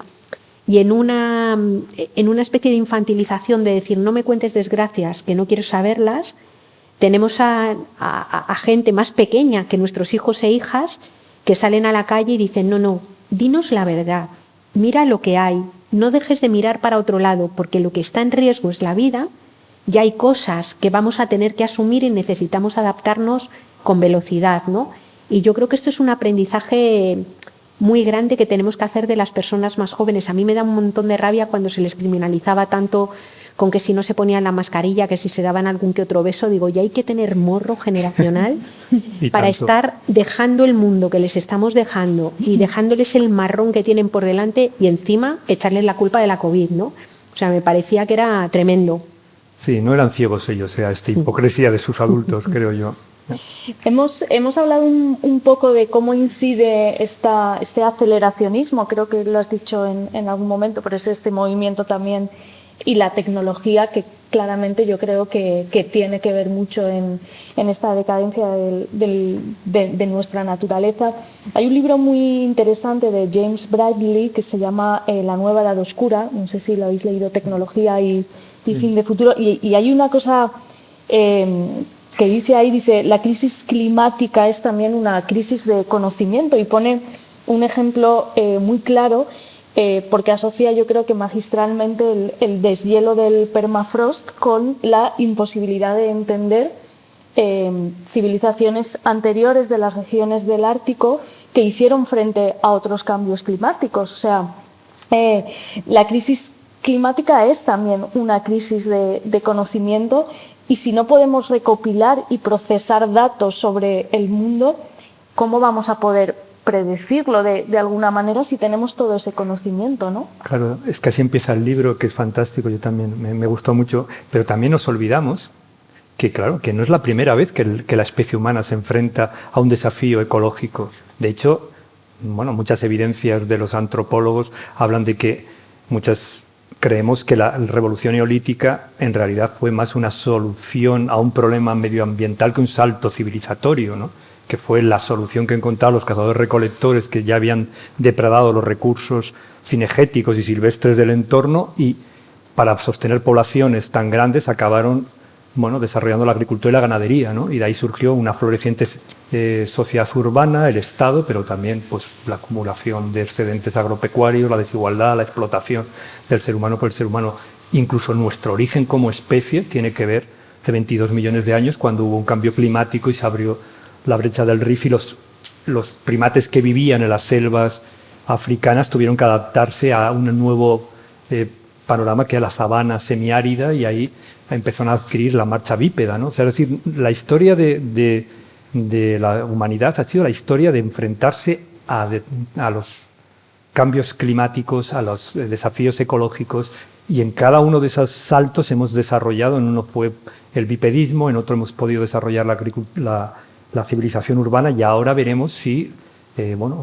y en una especie de infantilización de decir no me cuentes desgracias que no quiero saberlas, tenemos a gente más pequeña que nuestros hijos e hijas que salen a la calle y dicen no, dinos la verdad, mira lo que hay, no dejes de mirar para otro lado porque lo que está en riesgo es la vida, ya hay cosas que vamos a tener que asumir y necesitamos adaptarnos con velocidad, ¿no? Y yo creo que esto es un aprendizaje muy grande que tenemos que hacer de las personas más jóvenes. A mí me da un montón de rabia cuando se les criminalizaba tanto con que si no se ponían la mascarilla, que si se daban algún que otro beso. Digo, ya hay que tener morro generacional para estar dejando el mundo que les estamos dejando y dejándoles el marrón que tienen por delante y encima echarles la culpa de la COVID, ¿no? O sea, me parecía que era tremendo. Sí, no eran ciegos ellos, era esta hipocresía de sus adultos, creo yo. Hemos hablado un poco de cómo incide este aceleracionismo, creo que lo has dicho en algún momento, pero es este movimiento también y la tecnología que claramente yo creo que tiene que ver mucho en esta decadencia de nuestra naturaleza. Hay un libro muy interesante de James Bradley que se llama La nueva edad oscura, no sé si lo habéis leído, Tecnología y fin de futuro, y hay una cosa que dice ahí, dice, la crisis climática es también una crisis de conocimiento, y pone un ejemplo muy claro, porque asocia, yo creo que magistralmente, el deshielo del permafrost con la imposibilidad de entender civilizaciones anteriores de las regiones del Ártico que hicieron frente a otros cambios climáticos. O sea, la crisis climática es también una crisis de conocimiento, y si no podemos recopilar y procesar datos sobre el mundo, ¿cómo vamos a poder predecirlo de alguna manera si tenemos todo ese conocimiento, ¿no? Claro, es que así empieza el libro, que es fantástico, yo también me gustó mucho, pero también nos olvidamos que, claro, que no es la primera vez que la especie humana se enfrenta a un desafío ecológico. De hecho, bueno, muchas evidencias de los antropólogos hablan de que creemos que la revolución neolítica en realidad fue más una solución a un problema medioambiental que un salto civilizatorio, ¿no? Que fue la solución que encontraron los cazadores-recolectores que ya habían depredado los recursos cinegéticos y silvestres del entorno, y para sostener poblaciones tan grandes acabaron desarrollando la agricultura y la ganadería, ¿no? Y de ahí surgió una floreciente sociedad urbana, el Estado, pero también pues, la acumulación de excedentes agropecuarios, la desigualdad, la explotación del ser humano por el ser humano. Incluso nuestro origen como especie tiene que ver hace 22 millones de años, cuando hubo un cambio climático y se abrió la brecha del Rif, y los primates que vivían en las selvas africanas tuvieron que adaptarse a un nuevo panorama, que era la sabana semiárida, y ahí empezaron a adquirir la marcha bípeda, ¿no? O sea, es decir, la historia de la humanidad ha sido la historia de enfrentarse a los cambios climáticos, a los desafíos ecológicos, y en cada uno de esos saltos hemos desarrollado, en uno fue el bipedismo, en otro hemos podido desarrollar la civilización urbana, y ahora veremos si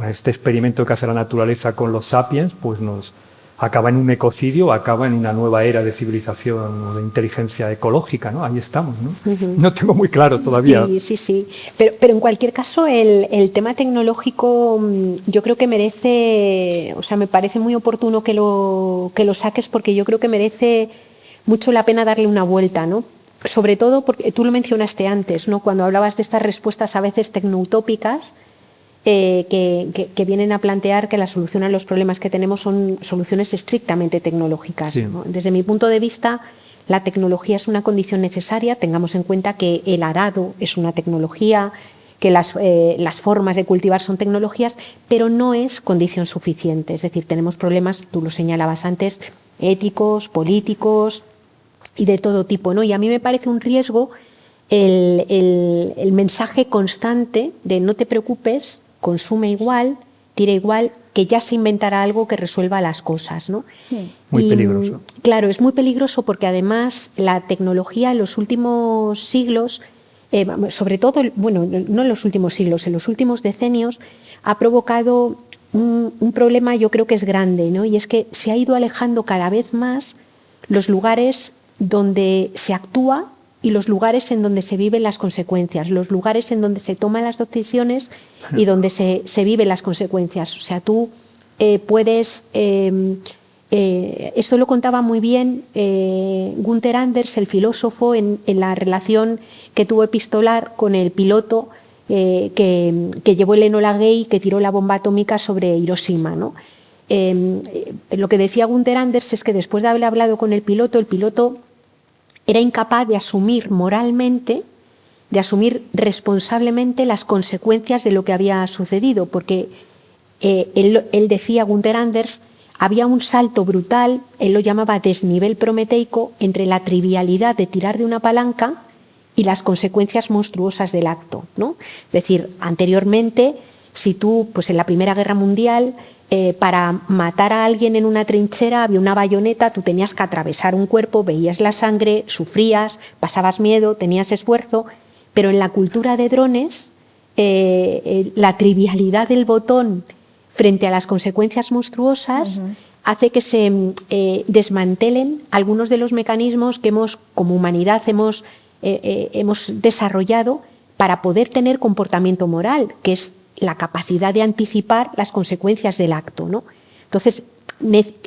este experimento que hace la naturaleza con los sapiens pues nos acaba en un ecocidio o acaba en una nueva era de civilización o de inteligencia ecológica, ¿no? Ahí estamos, ¿no? No tengo muy claro todavía. Sí. Pero en cualquier caso, el tema tecnológico yo creo que merece, o sea, me parece muy oportuno que lo saques, porque yo creo que merece mucho la pena darle una vuelta, ¿no? Sobre todo porque tú lo mencionaste antes, ¿no? Cuando hablabas de estas respuestas a veces tecnoutópicas, que vienen a plantear que la solución a los problemas que tenemos son soluciones estrictamente tecnológicas, sí, ¿no? Desde mi punto de vista, la tecnología es una condición necesaria. Tengamos en cuenta que el arado es una tecnología, que las formas de cultivar son tecnologías, pero no es condición suficiente. Es decir, tenemos problemas, tú lo señalabas antes, éticos, políticos y de todo tipo, ¿no? Y a mí me parece un riesgo el mensaje constante de no te preocupes, consume igual, tira igual, que ya se inventará algo que resuelva las cosas, ¿no? Muy peligroso. Claro, es muy peligroso, porque además la tecnología en los últimos siglos, sobre todo, no en los últimos siglos, en los últimos decenios, ha provocado un problema, yo creo que es grande, ¿no? Y es que se ha ido alejando cada vez más los lugares donde se actúa y los lugares en donde se viven las consecuencias, los lugares en donde se toman las decisiones y donde se viven las consecuencias. O sea, tú puedes... esto lo contaba muy bien Gunther Anders, el filósofo, en la relación que tuvo epistolar con el piloto que llevó el Enola Gay, que tiró la bomba atómica sobre Hiroshima, ¿no? Lo que decía Gunther Anders es que después de haber hablado con el piloto era incapaz de asumir moralmente, de asumir responsablemente las consecuencias de lo que había sucedido, porque él decía, Gunther Anders, había un salto brutal, él lo llamaba desnivel prometeico, entre la trivialidad de tirar de una palanca y las consecuencias monstruosas del acto, ¿no? Es decir, anteriormente, si tú, pues en la Primera Guerra Mundial, para matar a alguien en una trinchera había una bayoneta, tú tenías que atravesar un cuerpo, veías la sangre, sufrías, pasabas miedo, tenías esfuerzo, pero en la cultura de drones la trivialidad del botón frente a las consecuencias monstruosas hace que se desmantelen algunos de los mecanismos que como humanidad hemos desarrollado para poder tener comportamiento moral, que es la capacidad de anticipar las consecuencias del acto, ¿no? Entonces,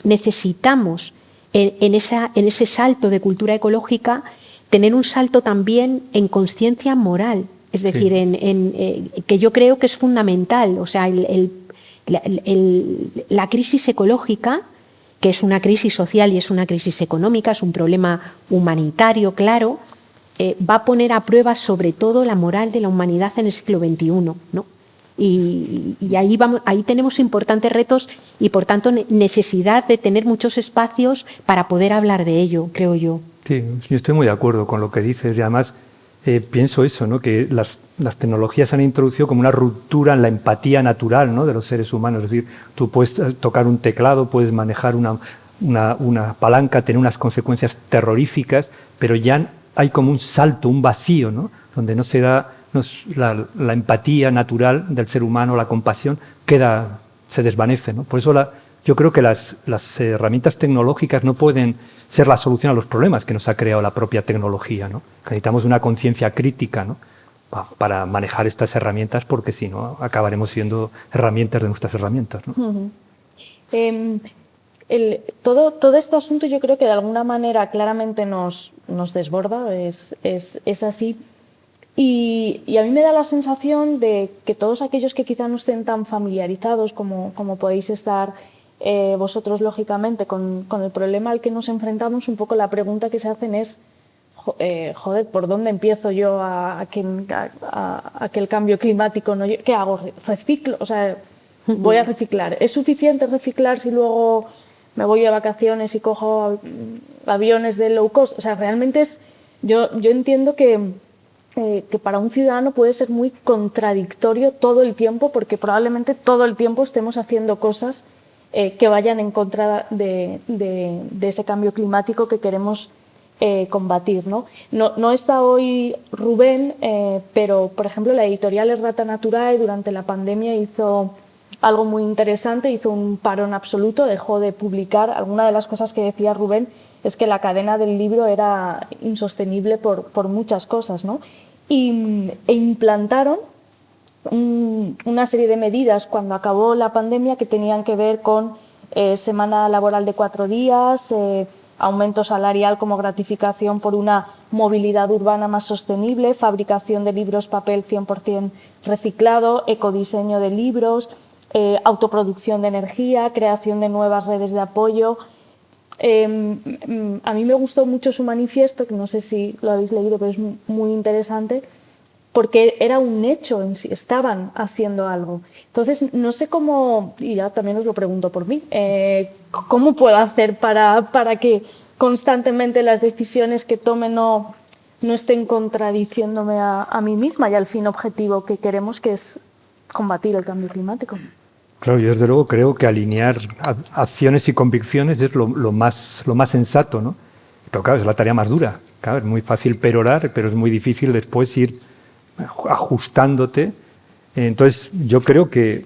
necesitamos en ese salto de cultura ecológica tener un salto también en conciencia moral, es decir, que yo creo que es fundamental. O sea, la crisis ecológica, que es una crisis social y es una crisis económica, es un problema humanitario, claro, va a poner a prueba sobre todo la moral de la humanidad en el siglo XXI, ¿no? Y ahí tenemos importantes retos y, por tanto, necesidad de tener muchos espacios para poder hablar de ello, creo yo. Sí, yo estoy muy de acuerdo con lo que dices y además pienso eso, ¿no? Que las tecnologías han introducido como una ruptura en la empatía natural, ¿no? De los seres humanos. Es decir, tú puedes tocar un teclado, puedes manejar una palanca, tener unas consecuencias terroríficas, pero ya hay como un salto, un vacío, ¿no? Donde no se da la empatía natural del ser humano, la compasión, se desvanece, ¿no? Por eso yo creo que las herramientas tecnológicas no pueden ser la solución a los problemas que nos ha creado la propia tecnología, ¿no? Necesitamos una conciencia crítica, ¿no? Para manejar estas herramientas, porque si no acabaremos siendo herramientas de nuestras herramientas, ¿no? Todo este asunto yo creo que de alguna manera claramente nos desborda, es así. Y a mí me da la sensación de que todos aquellos que quizá no estén tan familiarizados como podéis estar vosotros, lógicamente, con el problema al que nos enfrentamos, un poco la pregunta que se hacen es, joder, ¿por dónde empiezo yo a que el cambio climático no... ¿Qué hago? ¿Reciclo? O sea, voy a reciclar. ¿Es suficiente reciclar si luego me voy de vacaciones y cojo aviones de low cost? O sea, realmente yo entiendo que para un ciudadano puede ser muy contradictorio todo el tiempo, porque probablemente todo el tiempo estemos haciendo cosas que vayan en contra de ese cambio climático que queremos combatir, ¿no? No está hoy Rubén, pero, por ejemplo, la editorial Errata Naturae durante la pandemia hizo algo muy interesante, hizo un parón absoluto, dejó de publicar. Alguna de las cosas que decía Rubén es que la cadena del libro era insostenible por muchas cosas, ¿no? E implantaron una serie de medidas cuando acabó la pandemia que tenían que ver con semana laboral de 4 días, aumento salarial como gratificación por una movilidad urbana más sostenible, fabricación de libros papel 100% reciclado, ecodiseño de libros, autoproducción de energía, creación de nuevas redes de apoyo. A mí me gustó mucho su manifiesto, que no sé si lo habéis leído, pero es muy interesante, porque era un hecho en sí, estaban haciendo algo. Entonces, no sé cómo, y ya también os lo pregunto por mí, ¿cómo puedo hacer para que constantemente las decisiones que tome no estén contradiciéndome a mí misma y al fin objetivo que queremos, que es combatir el cambio climático? Claro, yo desde luego creo que alinear acciones y convicciones es lo más sensato, ¿no? Pero claro, es la tarea más dura. Claro, es muy fácil perorar, pero es muy difícil después ir ajustándote. Entonces, yo creo que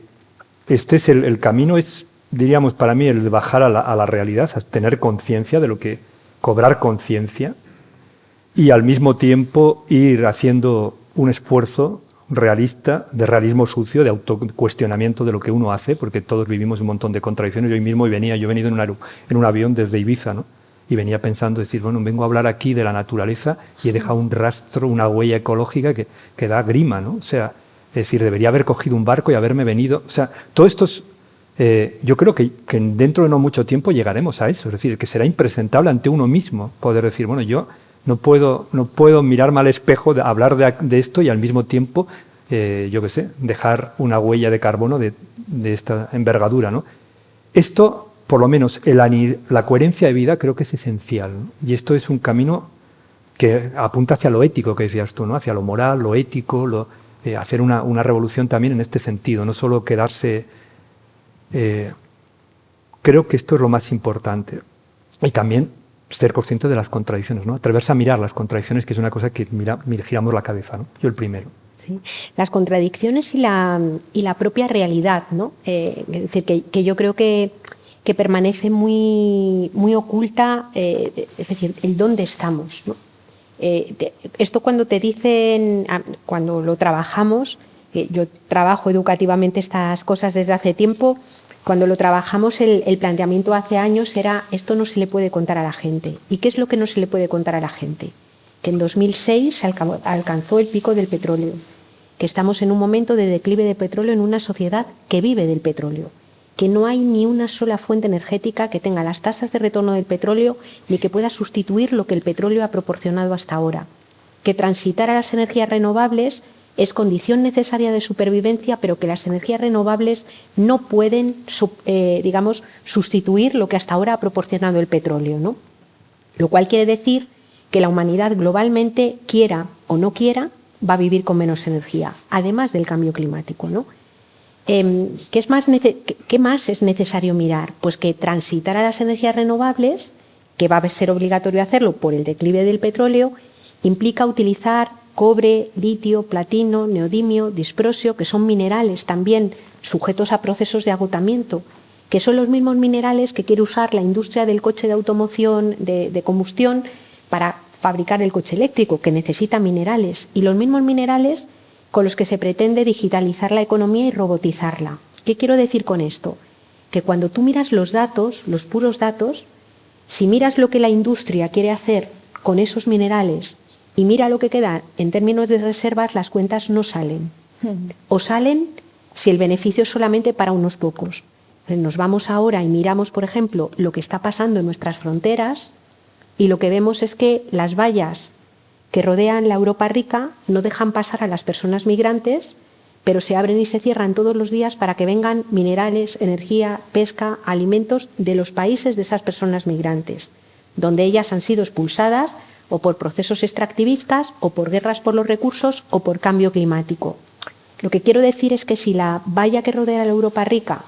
este es el camino, es, diríamos, para mí, el de bajar a la realidad, a tener conciencia de lo que, cobrar conciencia y al mismo tiempo ir haciendo un esfuerzo realista, de realismo sucio, de autocuestionamiento de lo que uno hace, porque todos vivimos un montón de contradicciones. Yo hoy mismo yo he venido en un avión desde Ibiza, ¿no? Y venía pensando, decir, bueno, vengo a hablar aquí de la naturaleza y he dejado un rastro, una huella ecológica que da grima, ¿no? O sea, es decir, debería haber cogido un barco y haberme venido. O sea, todo esto es, yo creo que dentro de no mucho tiempo llegaremos a eso, es decir, que será impresentable ante uno mismo poder decir, bueno, yo no puedo mirarme al espejo, hablar de esto y al mismo tiempo, yo qué sé, dejar una huella de carbono de esta envergadura, ¿no? Esto, por lo menos, la coherencia de vida creo que es esencial, ¿no? Y esto es un camino que apunta hacia lo ético, que decías tú, ¿no? Hacia lo moral, lo ético, hacer una revolución también en este sentido, no solo quedarse creo que esto es lo más importante. Y también ser consciente de las contradicciones, ¿no? Atreverse a mirar las contradicciones, que es una cosa que giramos la cabeza, ¿no? Yo el primero. Sí. Las contradicciones y la propia realidad, ¿no? Es decir, que yo creo que permanece muy, muy oculta, es decir, el dónde estamos, ¿no? Esto cuando te dicen, cuando lo trabajamos, yo trabajo educativamente estas cosas desde hace tiempo, cuando lo trabajamos el planteamiento hace años era esto no se le puede contar a la gente. ¿Y qué es lo que no se le puede contar a la gente? Que en 2006 se alcanzó el pico del petróleo, que estamos en un momento de declive de petróleo en una sociedad que vive del petróleo, que no hay ni una sola fuente energética que tenga las tasas de retorno del petróleo ni que pueda sustituir lo que el petróleo ha proporcionado hasta ahora, que transitar a las energías renovables es condición necesaria de supervivencia, pero que las energías renovables no pueden, digamos, sustituir lo que hasta ahora ha proporcionado el petróleo, ¿no? Lo cual quiere decir que la humanidad globalmente, quiera o no quiera, va a vivir con menos energía, además del cambio climático, ¿no? ¿Qué más es necesario mirar? Pues que transitar a las energías renovables, que va a ser obligatorio hacerlo por el declive del petróleo, implica utilizar cobre, litio, platino, neodimio, disprosio, que son minerales también sujetos a procesos de agotamiento, que son los mismos minerales que quiere usar la industria del coche de automoción, de combustión, para fabricar el coche eléctrico, que necesita minerales, y los mismos minerales con los que se pretende digitalizar la economía y robotizarla. ¿Qué quiero decir con esto? Que cuando tú miras los datos, los puros datos, si miras lo que la industria quiere hacer con esos minerales y mira lo que queda en términos de reservas, las cuentas no salen. O salen si el beneficio es solamente para unos pocos. Nos vamos ahora y miramos, por ejemplo, lo que está pasando en nuestras fronteras y lo que vemos es que las vallas que rodean la Europa rica no dejan pasar a las personas migrantes, pero se abren y se cierran todos los días para que vengan minerales, energía, pesca, alimentos de los países de esas personas migrantes, donde ellas han sido expulsadas o por procesos extractivistas o por guerras por los recursos o por cambio climático. Lo que quiero decir es que si la valla que rodea la Europa rica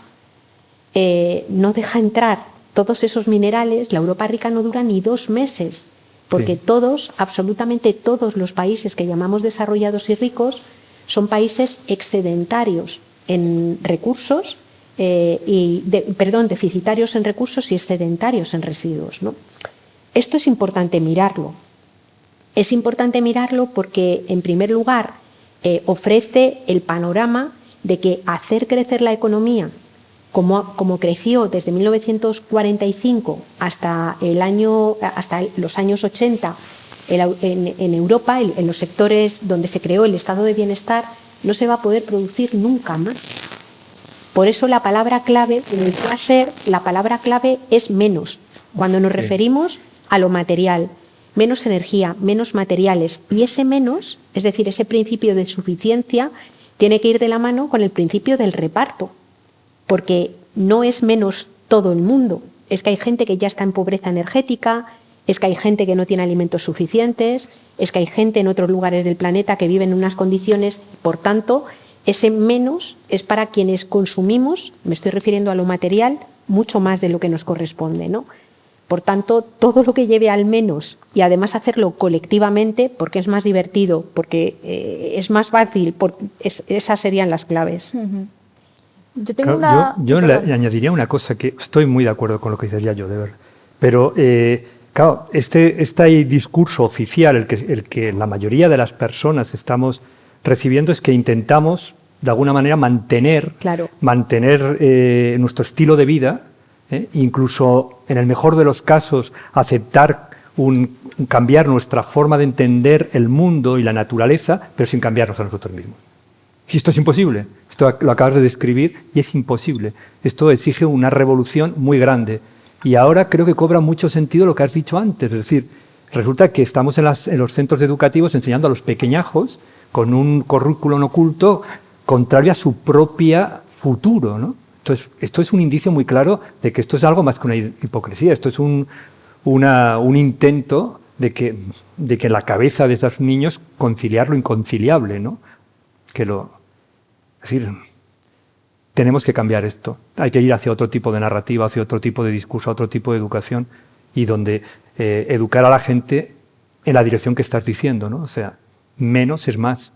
no deja entrar todos esos minerales, la Europa rica no dura ni 2 meses. Porque todos, absolutamente todos los países que llamamos desarrollados y ricos son países excedentarios en recursos, deficitarios en recursos y excedentarios en residuos, ¿no? Esto es importante mirarlo. Es importante mirarlo porque, en primer lugar, ofrece el panorama de que hacer crecer la economía como creció desde 1945 hasta los años 80 en Europa, en los sectores donde se creó el estado de bienestar, no se va a poder producir nunca más. Por eso la palabra clave, la palabra clave es menos, cuando nos referimos a lo material. Menos energía, menos materiales. Y ese menos, es decir, ese principio de suficiencia, tiene que ir de la mano con el principio del reparto. Porque no es menos todo el mundo, es que hay gente que ya está en pobreza energética, es que hay gente que no tiene alimentos suficientes, es que hay gente en otros lugares del planeta que vive en unas condiciones, por tanto, ese menos es para quienes consumimos, me estoy refiriendo a lo material, mucho más de lo que nos corresponde, ¿no? Por tanto, todo lo que lleve al menos y además hacerlo colectivamente, porque es más divertido, porque es más fácil, esas serían las claves. Yo tengo yo le añadiría una cosa que estoy muy de acuerdo con lo que decía yo, de verdad. Pero, claro, este discurso oficial, el que la mayoría de las personas estamos recibiendo, es que intentamos, de alguna manera, mantener nuestro estilo de vida, incluso, en el mejor de los casos, aceptar cambiar nuestra forma de entender el mundo y la naturaleza, pero sin cambiarnos a nosotros mismos. Y esto es imposible. Esto lo acabas de describir y es imposible. Esto exige una revolución muy grande. Y ahora creo que cobra mucho sentido lo que has dicho antes. Es decir, resulta que estamos en los centros educativos enseñando a los pequeñajos con un currículum oculto contrario a su propio futuro, ¿no? Entonces, esto es un indicio muy claro de que esto es algo más que una hipocresía. Esto es un intento de que en la cabeza de esos niños conciliar lo inconciliable, ¿no? Es decir, tenemos que cambiar esto. Hay que ir hacia otro tipo de narrativa, hacia otro tipo de discurso, otro tipo de educación, y donde educar a la gente en la dirección que estás diciendo, ¿no? O sea, menos es más.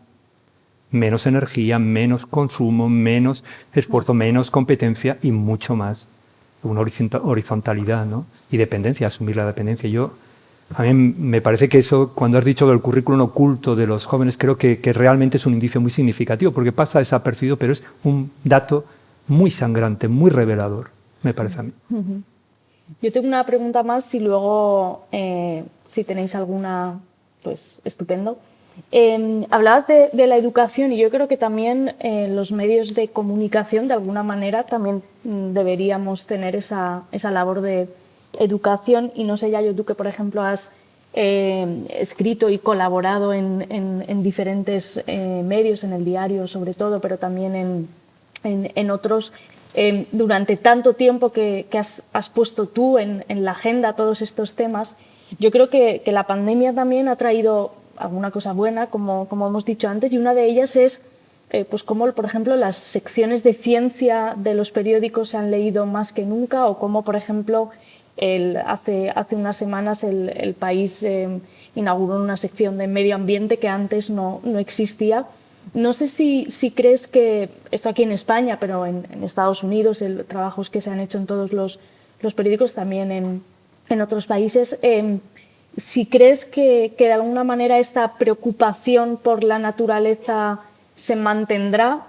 Menos energía, menos consumo, menos esfuerzo, menos competencia y mucho más. Una horizontalidad, ¿no? Y dependencia, asumir la dependencia. A mí me parece que eso, cuando has dicho del currículum oculto de los jóvenes, creo que realmente es un indicio muy significativo, porque pasa desapercibido, pero es un dato muy sangrante, muy revelador, me parece a mí. Yo tengo una pregunta más y luego, si tenéis alguna, pues estupendo. Hablabas de la educación y yo creo que también los medios de comunicación de alguna manera también deberíamos tener esa labor de educación, y no sé, Yayo, tú que por ejemplo has escrito y colaborado en diferentes medios, en El Diario sobre todo, pero también en otros, durante tanto tiempo que has puesto tú en la agenda todos estos temas, yo creo que la pandemia también ha traído alguna cosa buena, como hemos dicho antes, y una de ellas es pues cómo, por ejemplo, las secciones de ciencia de los periódicos se han leído más que nunca, o cómo, por ejemplo, hace unas semanas el País inauguró una sección de medio ambiente que antes no existía. No sé si crees que, esto aquí en España, pero en Estados Unidos, trabajos que se han hecho en todos los periódicos, también en otros países, si crees que de alguna manera esta preocupación por la naturaleza se mantendrá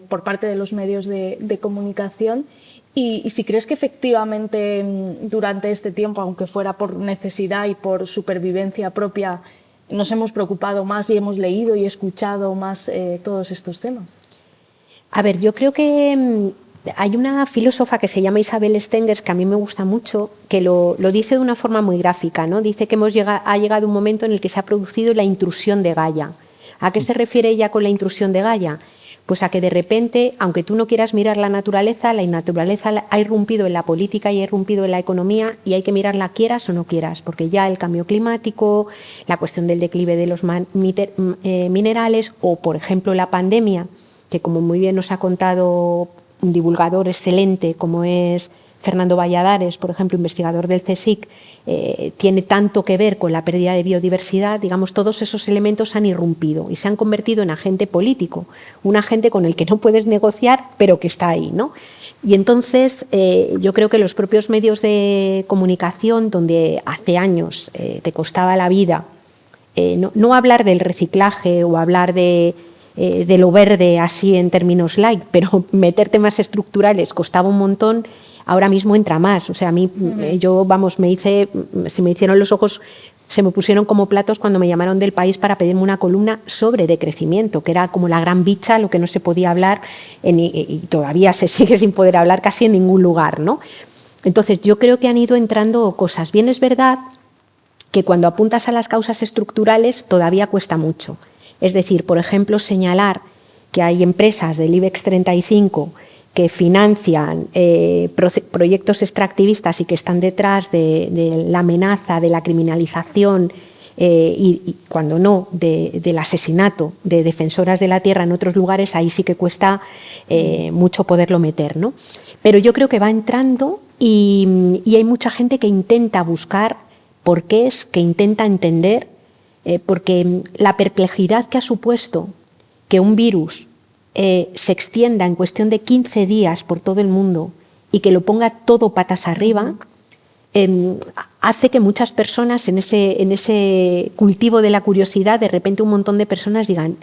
por parte de los medios de comunicación, y si crees que efectivamente durante este tiempo, aunque fuera por necesidad y por supervivencia propia, nos hemos preocupado más y hemos leído y escuchado más todos estos temas. A ver, yo creo que hay una filósofa que se llama Isabel Stengers, que a mí me gusta mucho, que lo dice de una forma muy gráfica, ¿no? Dice que ha llegado un momento en el que se ha producido la intrusión de Gaia. ¿A qué se refiere ella con la intrusión de Gaia? Pues a que de repente, aunque tú no quieras mirar la naturaleza ha irrumpido en la política y ha irrumpido en la economía, y hay que mirarla quieras o no quieras, porque ya el cambio climático, la cuestión del declive de los minerales, o por ejemplo la pandemia, que como muy bien nos ha contado un divulgador excelente como es Fernando Valladares, por ejemplo, investigador del CSIC, tiene tanto que ver con la pérdida de biodiversidad. Digamos, todos esos elementos han irrumpido y se han convertido en agente político, un agente con el que no puedes negociar, pero que está ahí, ¿no? Y entonces yo creo que los propios medios de comunicación, donde hace años te costaba la vida, no hablar del reciclaje o hablar de lo verde así en términos light, pero meter temas estructurales costaba un montón, ahora mismo entra más. O sea, a mí, se me hicieron los ojos, se me pusieron como platos cuando me llamaron del País para pedirme una columna sobre decrecimiento, que era como la gran bicha, lo que no se podía hablar, y todavía se sigue sin poder hablar casi en ningún lugar, ¿no? Entonces, yo creo que han ido entrando cosas. Bien es verdad que cuando apuntas a las causas estructurales todavía cuesta mucho. Es decir, por ejemplo, señalar que hay empresas del IBEX 35 que financian proyectos extractivistas y que están detrás de la amenaza, de la criminalización y cuando no, del asesinato de defensoras de la tierra en otros lugares, ahí sí que cuesta mucho poderlo meter, ¿no? Pero yo creo que va entrando y hay mucha gente que intenta buscar porqués, que intenta entender, porque la perplejidad que ha supuesto que un virus se extienda en cuestión de 15 días por todo el mundo y que lo ponga todo patas arriba, hace que muchas personas en ese cultivo de la curiosidad, de repente un montón de personas digan,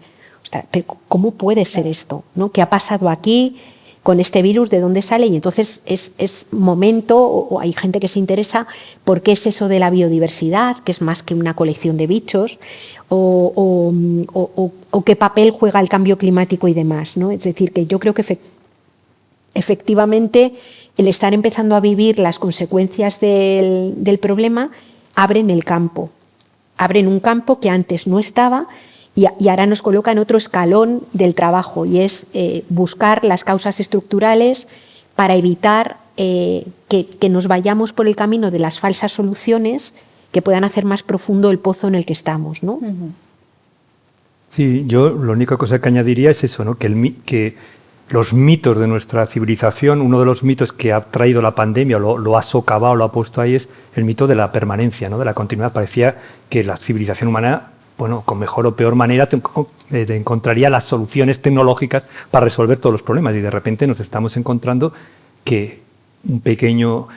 ostras, pero ¿cómo puede ser esto? ¿No? ¿Qué ha pasado aquí con este virus? ¿De dónde sale? Y entonces es momento, o hay gente que se interesa por qué es eso de la biodiversidad, que es más que una colección de bichos, o qué papel juega el cambio climático y demás, ¿no? Es decir, que yo creo que efectivamente el estar empezando a vivir las consecuencias del problema abren el campo, abren un campo que antes no estaba y ahora nos coloca en otro escalón del trabajo, y es buscar las causas estructurales para evitar que nos vayamos por el camino de las falsas soluciones que puedan hacer más profundo el pozo en el que estamos, ¿no? Sí, yo la única cosa que añadiría es eso, ¿no? Que los mitos de nuestra civilización, uno de los mitos que ha traído la pandemia, lo ha socavado, lo ha puesto ahí, es el mito de la permanencia, ¿no? De la continuidad. Parecía que la civilización humana, bueno, con mejor o peor manera, te encontraría las soluciones tecnológicas para resolver todos los problemas, y de repente nos estamos encontrando que un pequeño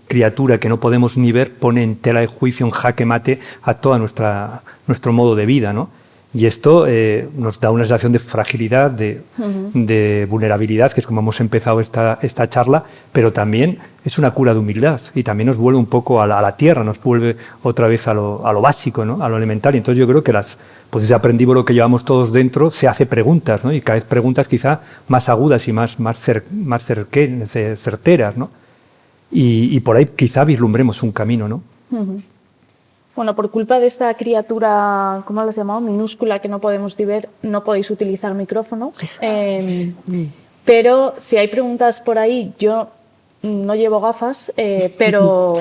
criatura que no podemos ni ver pone en tela de juicio, en jaque mate a todo nuestro modo de vida, ¿no? Y esto nos da una sensación de fragilidad, de vulnerabilidad, que es como hemos empezado esta charla, pero también es una cura de humildad, y también nos vuelve un poco a la tierra, nos vuelve otra vez a lo básico, ¿no? A lo elemental. Y entonces yo creo que pues ese aprendívoro que llevamos todos dentro se hace preguntas, ¿no? Y cada vez preguntas quizá más agudas y más certeras, ¿no? Y por ahí quizá vislumbremos un camino, ¿no? Bueno, por culpa de esta criatura, ¿cómo lo has llamado? Minúscula, que no podemos ver, no podéis utilizar micrófono. Pero si hay preguntas por ahí, yo no llevo gafas, pero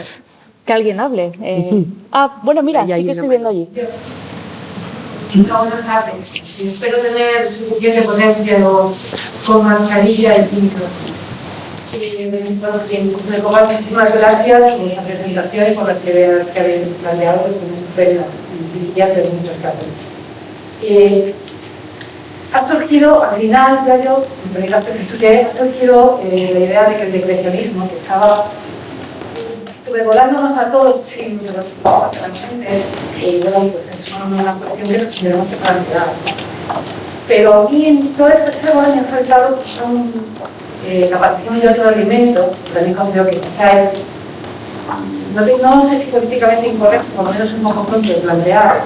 que alguien hable. Bueno, mira, sí que estoy viendo allí. Buenas tardes. Espero tener suficiente potencia con mascarilla y micrófono. Me pongo muchísimas gracias por esa presentación y por las ideas que habéis planteado, que son estupendas y hacen muchos casos. Ha surgido, al final, ya yo, en la estudié, ha surgido la idea de que el decrecionismo, que estaba sobrevolándonos a todos, sí, y bueno, pues es una cuestión que nos tenemos que plantear. Pero a mí en toda esta charla me ha faltado la partición de otro alimento, también considero que quizá es, no sé si políticamente incorrecto, por lo menos un poco pronto de plantear,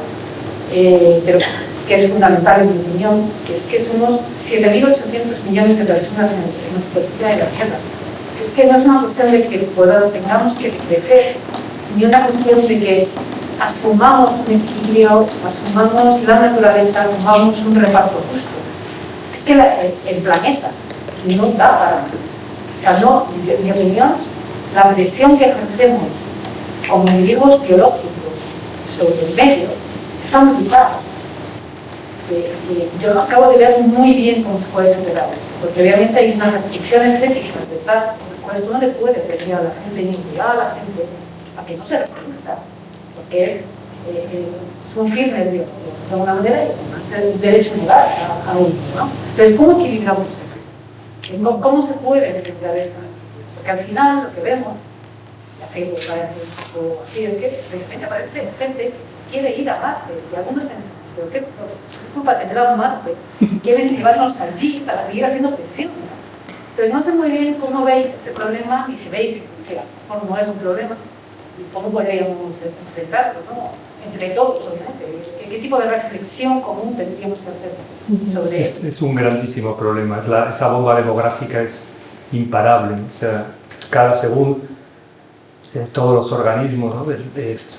pero que es fundamental en mi opinión, que es que somos 7.800 millones de personas en la superficie de la Tierra. Es que no es una cuestión de que tengamos que crecer, ni una cuestión de que asumamos un equilibrio, asumamos la naturaleza, asumamos un reparto justo. Es que el planeta no da para más. O sea, no, en mi opinión, la presión que ejercemos como individuos biológicos sobre el medio está multiplicada. Yo acabo de ver muy bien cómo se puede superar eso, porque obviamente hay unas restricciones éticas detrás, con las cuales tú no le puedes pedir a la gente ni obligar a la gente a que no se reproduzca, porque es un fin de alguna manera y es el derecho legal a ello, ¿no? Entonces, ¿cómo equilibramos eso? ¿Cómo se puede equilibrar esto? Porque al final lo que vemos, ya sé que parece un poco así, es que de repente aparece gente que quiere ir a Marte, y algunos piensan, ¿pero qué culpa tendrá un Marte? Quieren llevarnos allí para seguir haciendo presión. Entonces no sé muy bien cómo veis ese problema, y si veis que a lo mejor no es un problema, y cómo podríamos enfrentarlo, ¿no? Entre todos, obviamente. ¿Qué tipo de reflexión común tendríamos que hacer sobre eso? Es un grandísimo problema. Esa bomba demográfica es imparable. O sea, cada segundo todos los organismos, ¿no?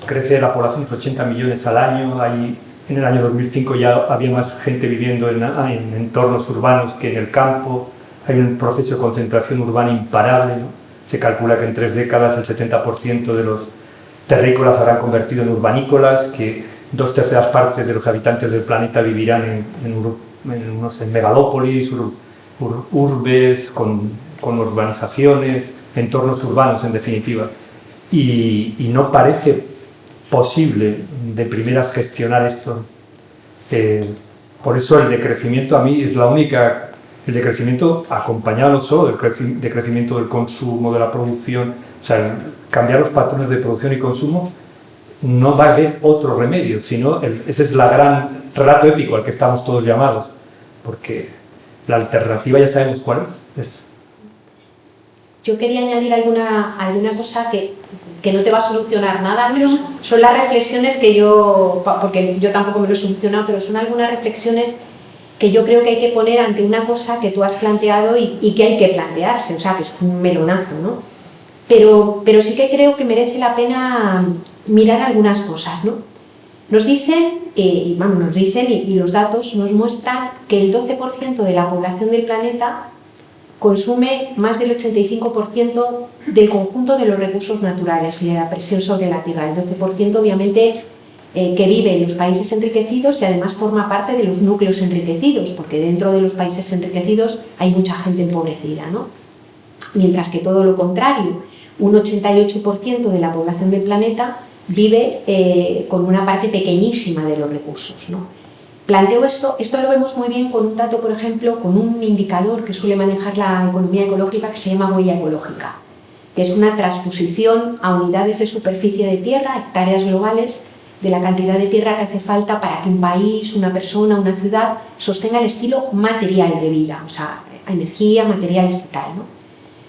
Crece la población 80 millones al año. En el año 2005 ya había más gente viviendo en entornos urbanos que en el campo. Hay un proceso de concentración urbana imparable, ¿no? Se calcula que en 3 décadas el 70% de los terrícolas habrán convertido en urbanícolas, que 2/3 partes de los habitantes del planeta vivirán en megalópolis, urbes, con urbanizaciones, entornos urbanos en definitiva. Y no parece posible de primeras gestionar esto. Por eso el decrecimiento a mí es la única. El decrecimiento acompañado no solo del decrecimiento del consumo, de la producción, o sea, cambiar los patrones de producción y consumo, no va a haber otro remedio, sino ese es el gran relato épico al que estamos todos llamados, porque la alternativa ya sabemos cuál es. Yo quería añadir alguna cosa que no te va a solucionar nada, pero son las reflexiones que porque yo tampoco me lo he solucionado, pero son algunas reflexiones que yo creo que hay que poner ante una cosa que tú has planteado y que hay que plantearse, o sea, que es un melonazo, ¿no? Pero sí que creo que merece la pena mirar algunas cosas, ¿no? Nos dicen, y los datos nos muestran que el 12% de la población del planeta consume más del 85% del conjunto de los recursos naturales y de la presión sobre la Tierra. El 12% obviamente que vive en los países enriquecidos y además forma parte de los núcleos enriquecidos, porque dentro de los países enriquecidos hay mucha gente empobrecida, ¿no? Mientras que todo lo contrario, un 88% de la población del planeta vive con una parte pequeñísima de los recursos, ¿no? Planteo esto lo vemos muy bien con un dato, por ejemplo, con un indicador que suele manejar la economía ecológica que se llama huella ecológica, que es una transposición a unidades de superficie de tierra, hectáreas globales, de la cantidad de tierra que hace falta para que un país, una persona, una ciudad sostenga el estilo material de vida, o sea, energía, materiales y tal, ¿no?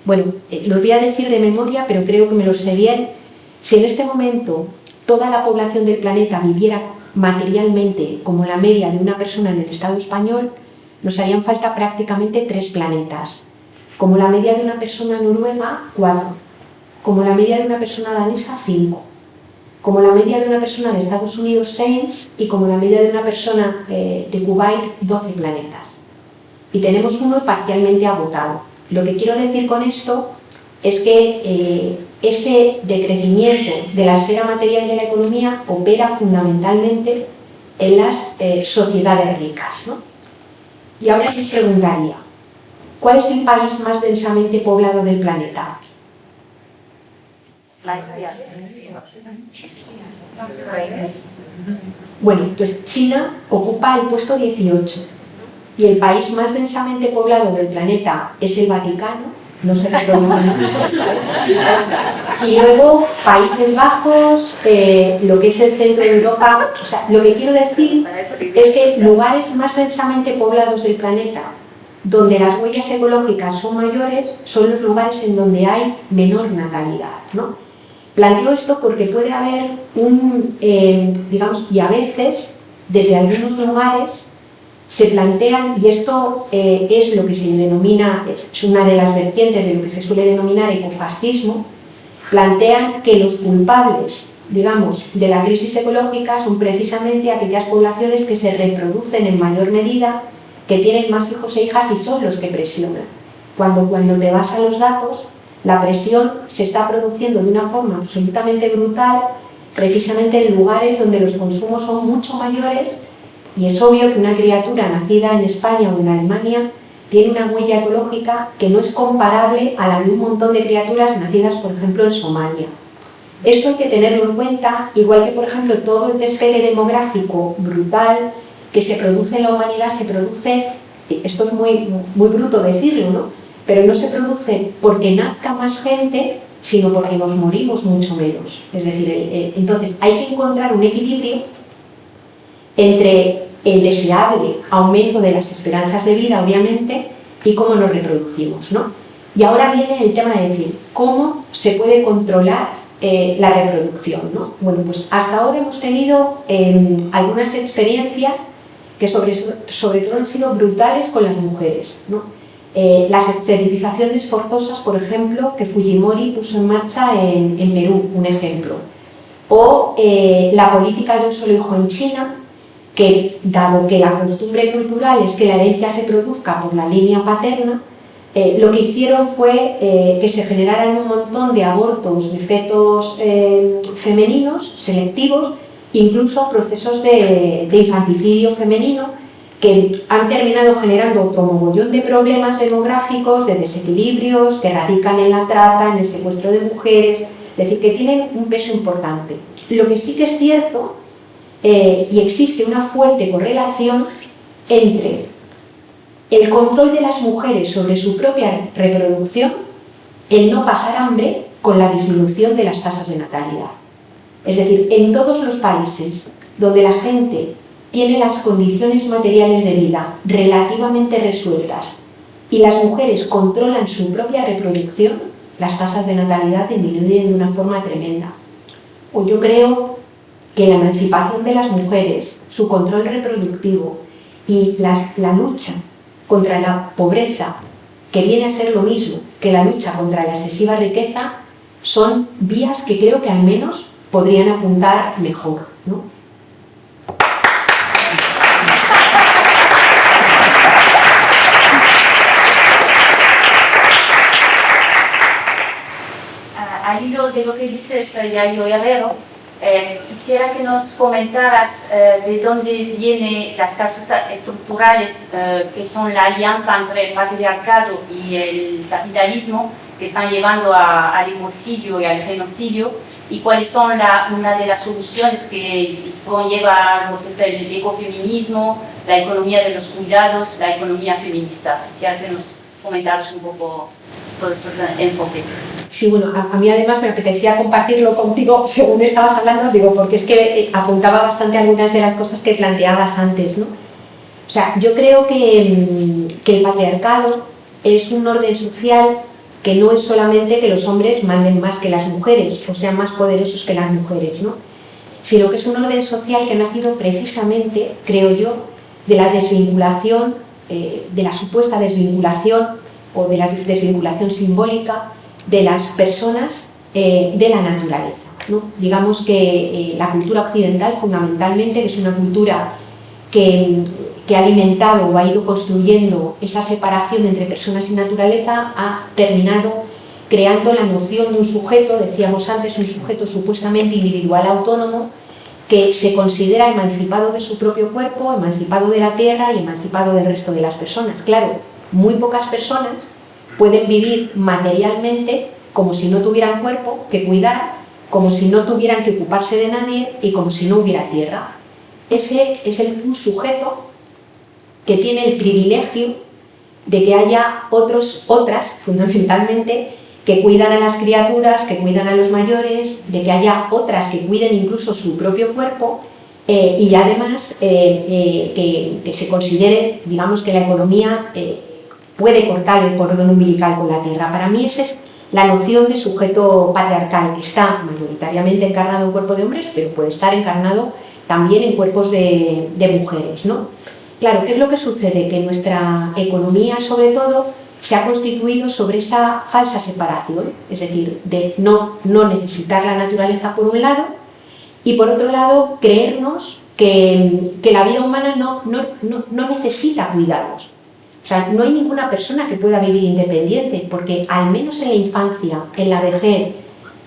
Bueno, los voy a decir de memoria, pero creo que me lo sé bien. Si en este momento toda la población del planeta viviera materialmente como la media de una persona en el Estado español, nos harían falta prácticamente 3 planetas. Como la media de una persona noruega, 4. Como la media de una persona danesa, 5. Como la media de una persona de Estados Unidos, 6. Y como la media de una persona de Kuwait, 12 planetas. Y tenemos uno parcialmente agotado. Lo que quiero decir con esto es que ese decrecimiento de la esfera material de la economía opera fundamentalmente en las sociedades ricas, ¿no? Y ahora os preguntaría, ¿cuál es el país más densamente poblado del planeta? Bueno, pues China ocupa el puesto 18 y el país más densamente poblado del planeta es el Vaticano, no se reproduce mucho. Y luego Países Bajos, lo que es el centro de Europa. O sea, lo que quiero decir es que lugares más densamente poblados del planeta, donde las huellas ecológicas son mayores, son los lugares en donde hay menor natalidad, ¿no? Planteo esto porque puede haber digamos, y a veces, desde algunos lugares, se plantean, y esto es lo que se denomina, es una de las vertientes de lo que se suele denominar ecofascismo, plantean que los culpables, digamos, de la crisis ecológica son precisamente aquellas poblaciones que se reproducen en mayor medida, que tienen más hijos e hijas y son los que presionan. Cuando te vas a los datos, la presión se está produciendo de una forma absolutamente brutal, precisamente en lugares donde los consumos son mucho mayores. Y es obvio que una criatura nacida en España o en Alemania tiene una huella ecológica que no es comparable a la de un montón de criaturas nacidas, por ejemplo, en Somalia. Esto hay que tenerlo en cuenta, igual que, por ejemplo, todo el despegue demográfico brutal que se produce en la humanidad, se produce, esto es muy bruto decirlo, ¿no? Pero no se produce porque nazca más gente, sino porque nos morimos mucho menos. Es decir, entonces hay que encontrar un equilibrio entre el deseable aumento de las esperanzas de vida, obviamente, y cómo nos reproducimos, ¿no? Y ahora viene el tema de decir, ¿cómo se puede controlar la reproducción, ¿no? Bueno, pues hasta ahora hemos tenido algunas experiencias que sobre todo han sido brutales con las mujeres, ¿no? Las esterilizaciones forzosas, por ejemplo, que Fujimori puso en marcha en Perú, un ejemplo. O la política de un solo hijo en China, que dado que la costumbre cultural es que la herencia se produzca por la línea paterna, lo que hicieron fue que se generaran un montón de abortos de fetos femeninos, selectivos, incluso procesos de infanticidio femenino, que han terminado generando otro mogollón de problemas demográficos, de desequilibrios, que radican en la trata, en el secuestro de mujeres, es decir, que tienen un peso importante. Lo que sí que es cierto, y existe una fuerte correlación entre el control de las mujeres sobre su propia reproducción, el no pasar hambre, con la disminución de las tasas de natalidad. Es decir, en todos los países donde la gente tiene las condiciones materiales de vida relativamente resueltas y las mujeres controlan su propia reproducción, las tasas de natalidad disminuyen de una forma tremenda. O yo creo que la emancipación de las mujeres, su control reproductivo y la lucha contra la pobreza, que viene a ser lo mismo que la lucha contra la excesiva riqueza, son vías que creo que al menos podrían apuntar mejor, ¿no? Al hilo de lo que dices, Yayo Herrero, Quisiera que nos comentaras de dónde vienen las causas estructurales que son la alianza entre el patriarcado y el capitalismo que están llevando al ecocidio y al genocidio, y cuáles son una de las soluciones que conlleva lo que es el ecofeminismo, la economía de los cuidados, la economía feminista. Quisiera que nos comentaras un poco todos esos enfoques. Sí, bueno, a mí además me apetecía compartirlo contigo según estabas hablando, digo, porque es que apuntaba bastante algunas de las cosas que planteabas antes, ¿no? O sea, yo creo que el patriarcado es un orden social que no es solamente que los hombres manden más que las mujeres o sean más poderosos que las mujeres, ¿no? Sino que es un orden social que ha nacido precisamente, creo yo, de la desvinculación, de la supuesta desvinculación o de la desvinculación simbólica de las personas de la naturaleza, ¿no? Digamos que la cultura occidental fundamentalmente, que es una cultura que ha alimentado o ha ido construyendo esa separación entre personas y naturaleza, ha terminado creando la noción de un sujeto, decíamos antes, un sujeto supuestamente individual autónomo que se considera emancipado de su propio cuerpo, emancipado de la tierra y emancipado del resto de las personas. Claro, muy pocas personas pueden vivir materialmente como si no tuvieran cuerpo que cuidar, como si no tuvieran que ocuparse de nadie y como si no hubiera tierra. Ese es un sujeto que tiene el privilegio de que haya otras, fundamentalmente, que cuidan a las criaturas, que cuidan a los mayores, de que haya otras que cuiden incluso su propio cuerpo y además que se considere, digamos, que la economía puede cortar el cordón umbilical con la tierra. Para mí esa es la noción de sujeto patriarcal, que está mayoritariamente encarnado en cuerpo de hombres, pero puede estar encarnado también en cuerpos de mujeres, ¿no? Claro, ¿qué es lo que sucede? Que nuestra economía, sobre todo, se ha constituido sobre esa falsa separación, es decir, de no necesitar la naturaleza por un lado y por otro lado creernos que la vida humana no necesita cuidados. O sea, no hay ninguna persona que pueda vivir independiente, porque al menos en la infancia, en la vejez,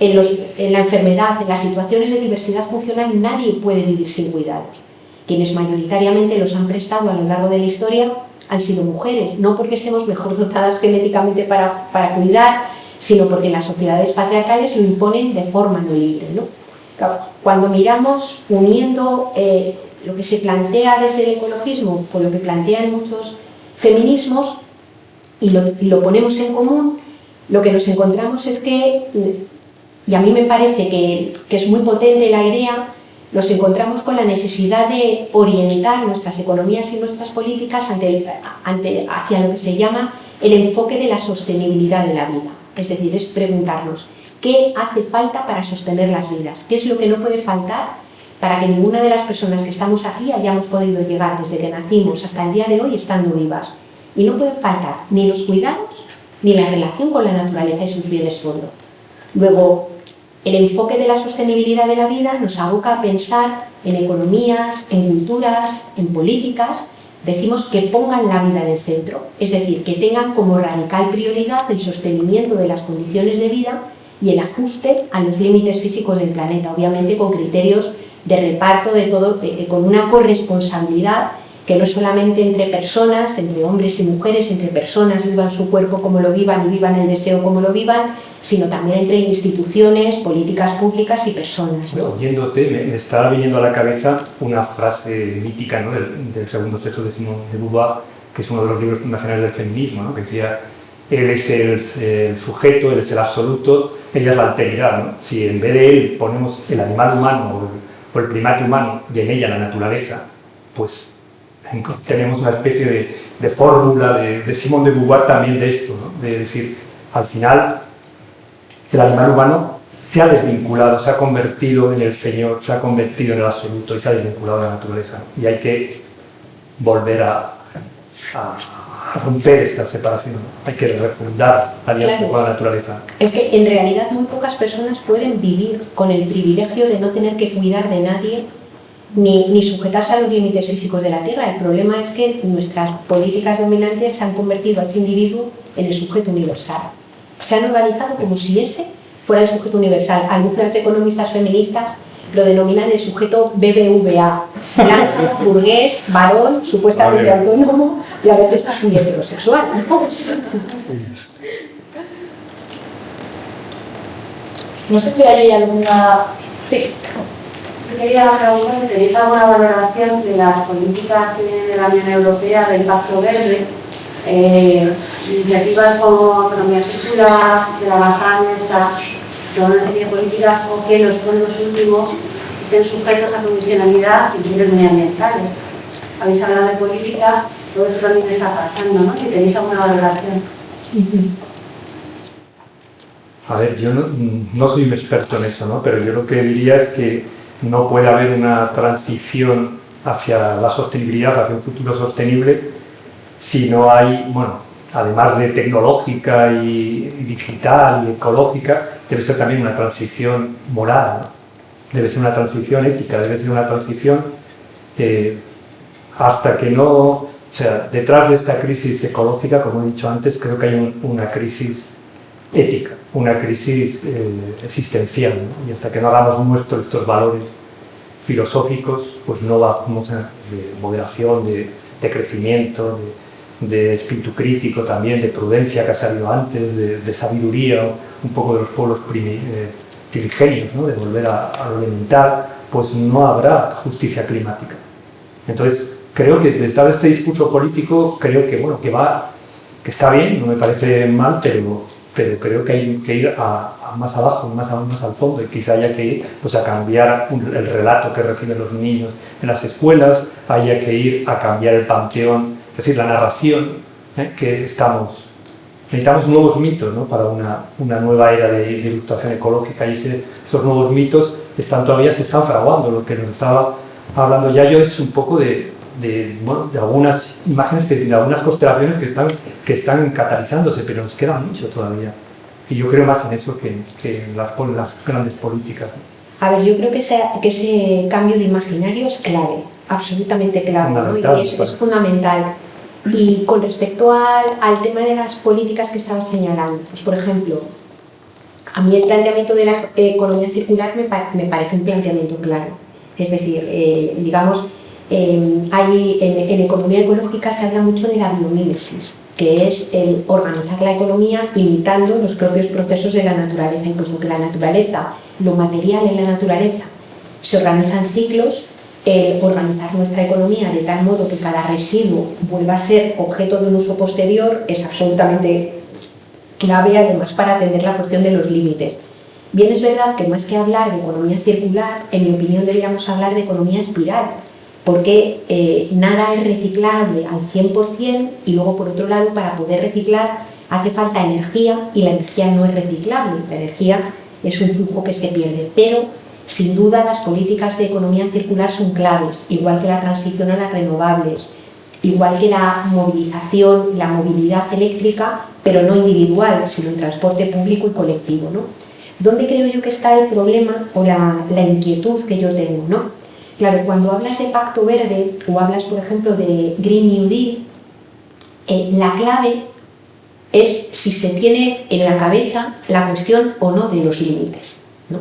en la enfermedad, en las situaciones de diversidad funcional, nadie puede vivir sin cuidados. Quienes mayoritariamente los han prestado a lo largo de la historia han sido mujeres, no porque estemos mejor dotadas genéticamente para cuidar, sino porque las sociedades patriarcales lo imponen de forma no libre, ¿no? Cuando miramos, uniendo lo que se plantea desde el ecologismo con lo que plantean muchos feminismos y lo ponemos en común, lo que nos encontramos es que, y a mí me parece que es muy potente la idea, nos encontramos con la necesidad de orientar nuestras economías y nuestras políticas hacia lo que se llama el enfoque de la sostenibilidad de la vida. Es decir, es preguntarnos qué hace falta para sostener las vidas, qué es lo que no puede faltar para que ninguna de las personas que estamos aquí hayamos podido llegar desde que nacimos hasta el día de hoy estando vivas. Y no pueden faltar ni los cuidados ni la relación con la naturaleza y sus bienes fondo. Luego, el enfoque de la sostenibilidad de la vida nos aboca a pensar en economías, en culturas, en políticas. Decimos que pongan la vida en el centro, es decir, que tengan como radical prioridad el sostenimiento de las condiciones de vida y el ajuste a los límites físicos del planeta, obviamente con criterios de reparto de todo, con una corresponsabilidad que no solamente entre personas, entre hombres y mujeres, entre personas vivan su cuerpo como lo vivan y vivan el deseo como lo vivan, sino también entre instituciones, políticas públicas y personas, ¿no? Oyéndote, me estaba viniendo a la cabeza una frase mítica, ¿no?, del segundo sexo de Simone de Beauvoir, que es uno de los libros fundacionales del feminismo, ¿no?, que decía: él es el sujeto, él es el absoluto, ella es la alteridad, ¿no? Si en vez de él ponemos el animal humano o el primate humano y en ella la naturaleza, pues tenemos una especie de fórmula de Simone de Beauvoir también de esto, ¿no?, de decir, al final el animal humano se ha desvinculado, se ha convertido en el señor, se ha convertido en el absoluto y se ha desvinculado de la naturaleza, ¿no? Y hay que volver a romper esta separación, ¿no? Hay que refundar la alianza con la naturaleza. Es que en realidad muy pocas personas pueden vivir con el privilegio de no tener que cuidar de nadie ni sujetarse a los límites físicos de la Tierra. El problema es que nuestras políticas dominantes han convertido a ese individuo en el sujeto universal. Se han organizado como si ese fuera el sujeto universal. Algunas economistas feministas lo denominan el sujeto BBVA, blanco, burgués, varón, supuestamente autónomo y a veces muy heterosexual, ¿no? No sé si hay alguna... Sí. Quería preguntar si tenéis alguna valoración de las políticas que vienen de la Unión Europea del Pacto Verde, iniciativas como economía circular, de la baja nuestra, toda una serie de políticas, o que los fondos últimos estén sujetos a condicionalidad y criterios medioambientales. Habéis hablado de política, todo eso también está pasando, ¿no? Si tenéis alguna valoración. A ver, yo no soy un experto en eso, ¿no? Pero yo lo que diría es que no puede haber una transición hacia la sostenibilidad, hacia un futuro sostenible, si no hay, bueno, además de tecnológica y digital y ecológica, debe ser también una transición moral, ¿no? Debe ser una transición ética, debe ser una transición hasta que no... O sea, detrás de esta crisis ecológica, como he dicho antes, creo que hay una crisis ética, una crisis existencial, ¿no? Y hasta que no hagamos nuestros estos valores filosóficos, pues no vamos a de moderación, de crecimiento, de espíritu crítico también, de prudencia que ha salido antes, de sabiduría, un poco de los pueblos primigenios, ¿no? De volver a lo elemental, pues no habrá justicia climática. Entonces, creo que detrás de este discurso político, creo que, bueno, que está bien, no me parece mal, pero creo que hay que ir a más abajo, más al fondo, y quizá haya que ir pues, a cambiar el relato que reciben los niños en las escuelas, haya que ir a cambiar el panteón, es decir, la narración que necesitamos nuevos mitos, ¿no? Para una nueva era de ilustración ecológica, y esos nuevos mitos se están fraguando. Lo que nos estaba hablando Yayo es un poco de algunas imágenes, de algunas constelaciones que están catalizándose, pero nos queda mucho todavía. Y yo creo más en eso que en las grandes políticas. A ver, yo creo que ese cambio de imaginario es clave, absolutamente clave, ¿no? Y es fundamental. Y con respecto al tema de las políticas que estabas señalando, pues por ejemplo, a mí el planteamiento de la economía circular me parece un planteamiento claro. Es decir, digamos, en economía ecológica se habla mucho de la biomímesis, que es el organizar la economía imitando los propios procesos de la naturaleza, y puesto que la naturaleza, lo material en la naturaleza, se organiza en ciclos, organizar nuestra economía de tal modo que cada residuo vuelva a ser objeto de un uso posterior es absolutamente clave, además, para atender la cuestión de los límites. Bien, es verdad que más que hablar de economía circular, en mi opinión deberíamos hablar de economía espiral, porque nada es reciclable al 100%, y luego, por otro lado, para poder reciclar hace falta energía, y la energía no es reciclable, la energía es un flujo que se pierde. Pero, sin duda, las políticas de economía circular son claves, igual que la transición a las renovables, igual que la movilización, la movilidad eléctrica, pero no individual, sino en transporte público y colectivo, ¿no? ¿Dónde creo yo que está el problema o la inquietud que yo tengo, ¿no? Claro, cuando hablas de Pacto Verde o hablas, por ejemplo, de Green New Deal, la clave es si se tiene en la cabeza la cuestión o no de los límites, ¿no?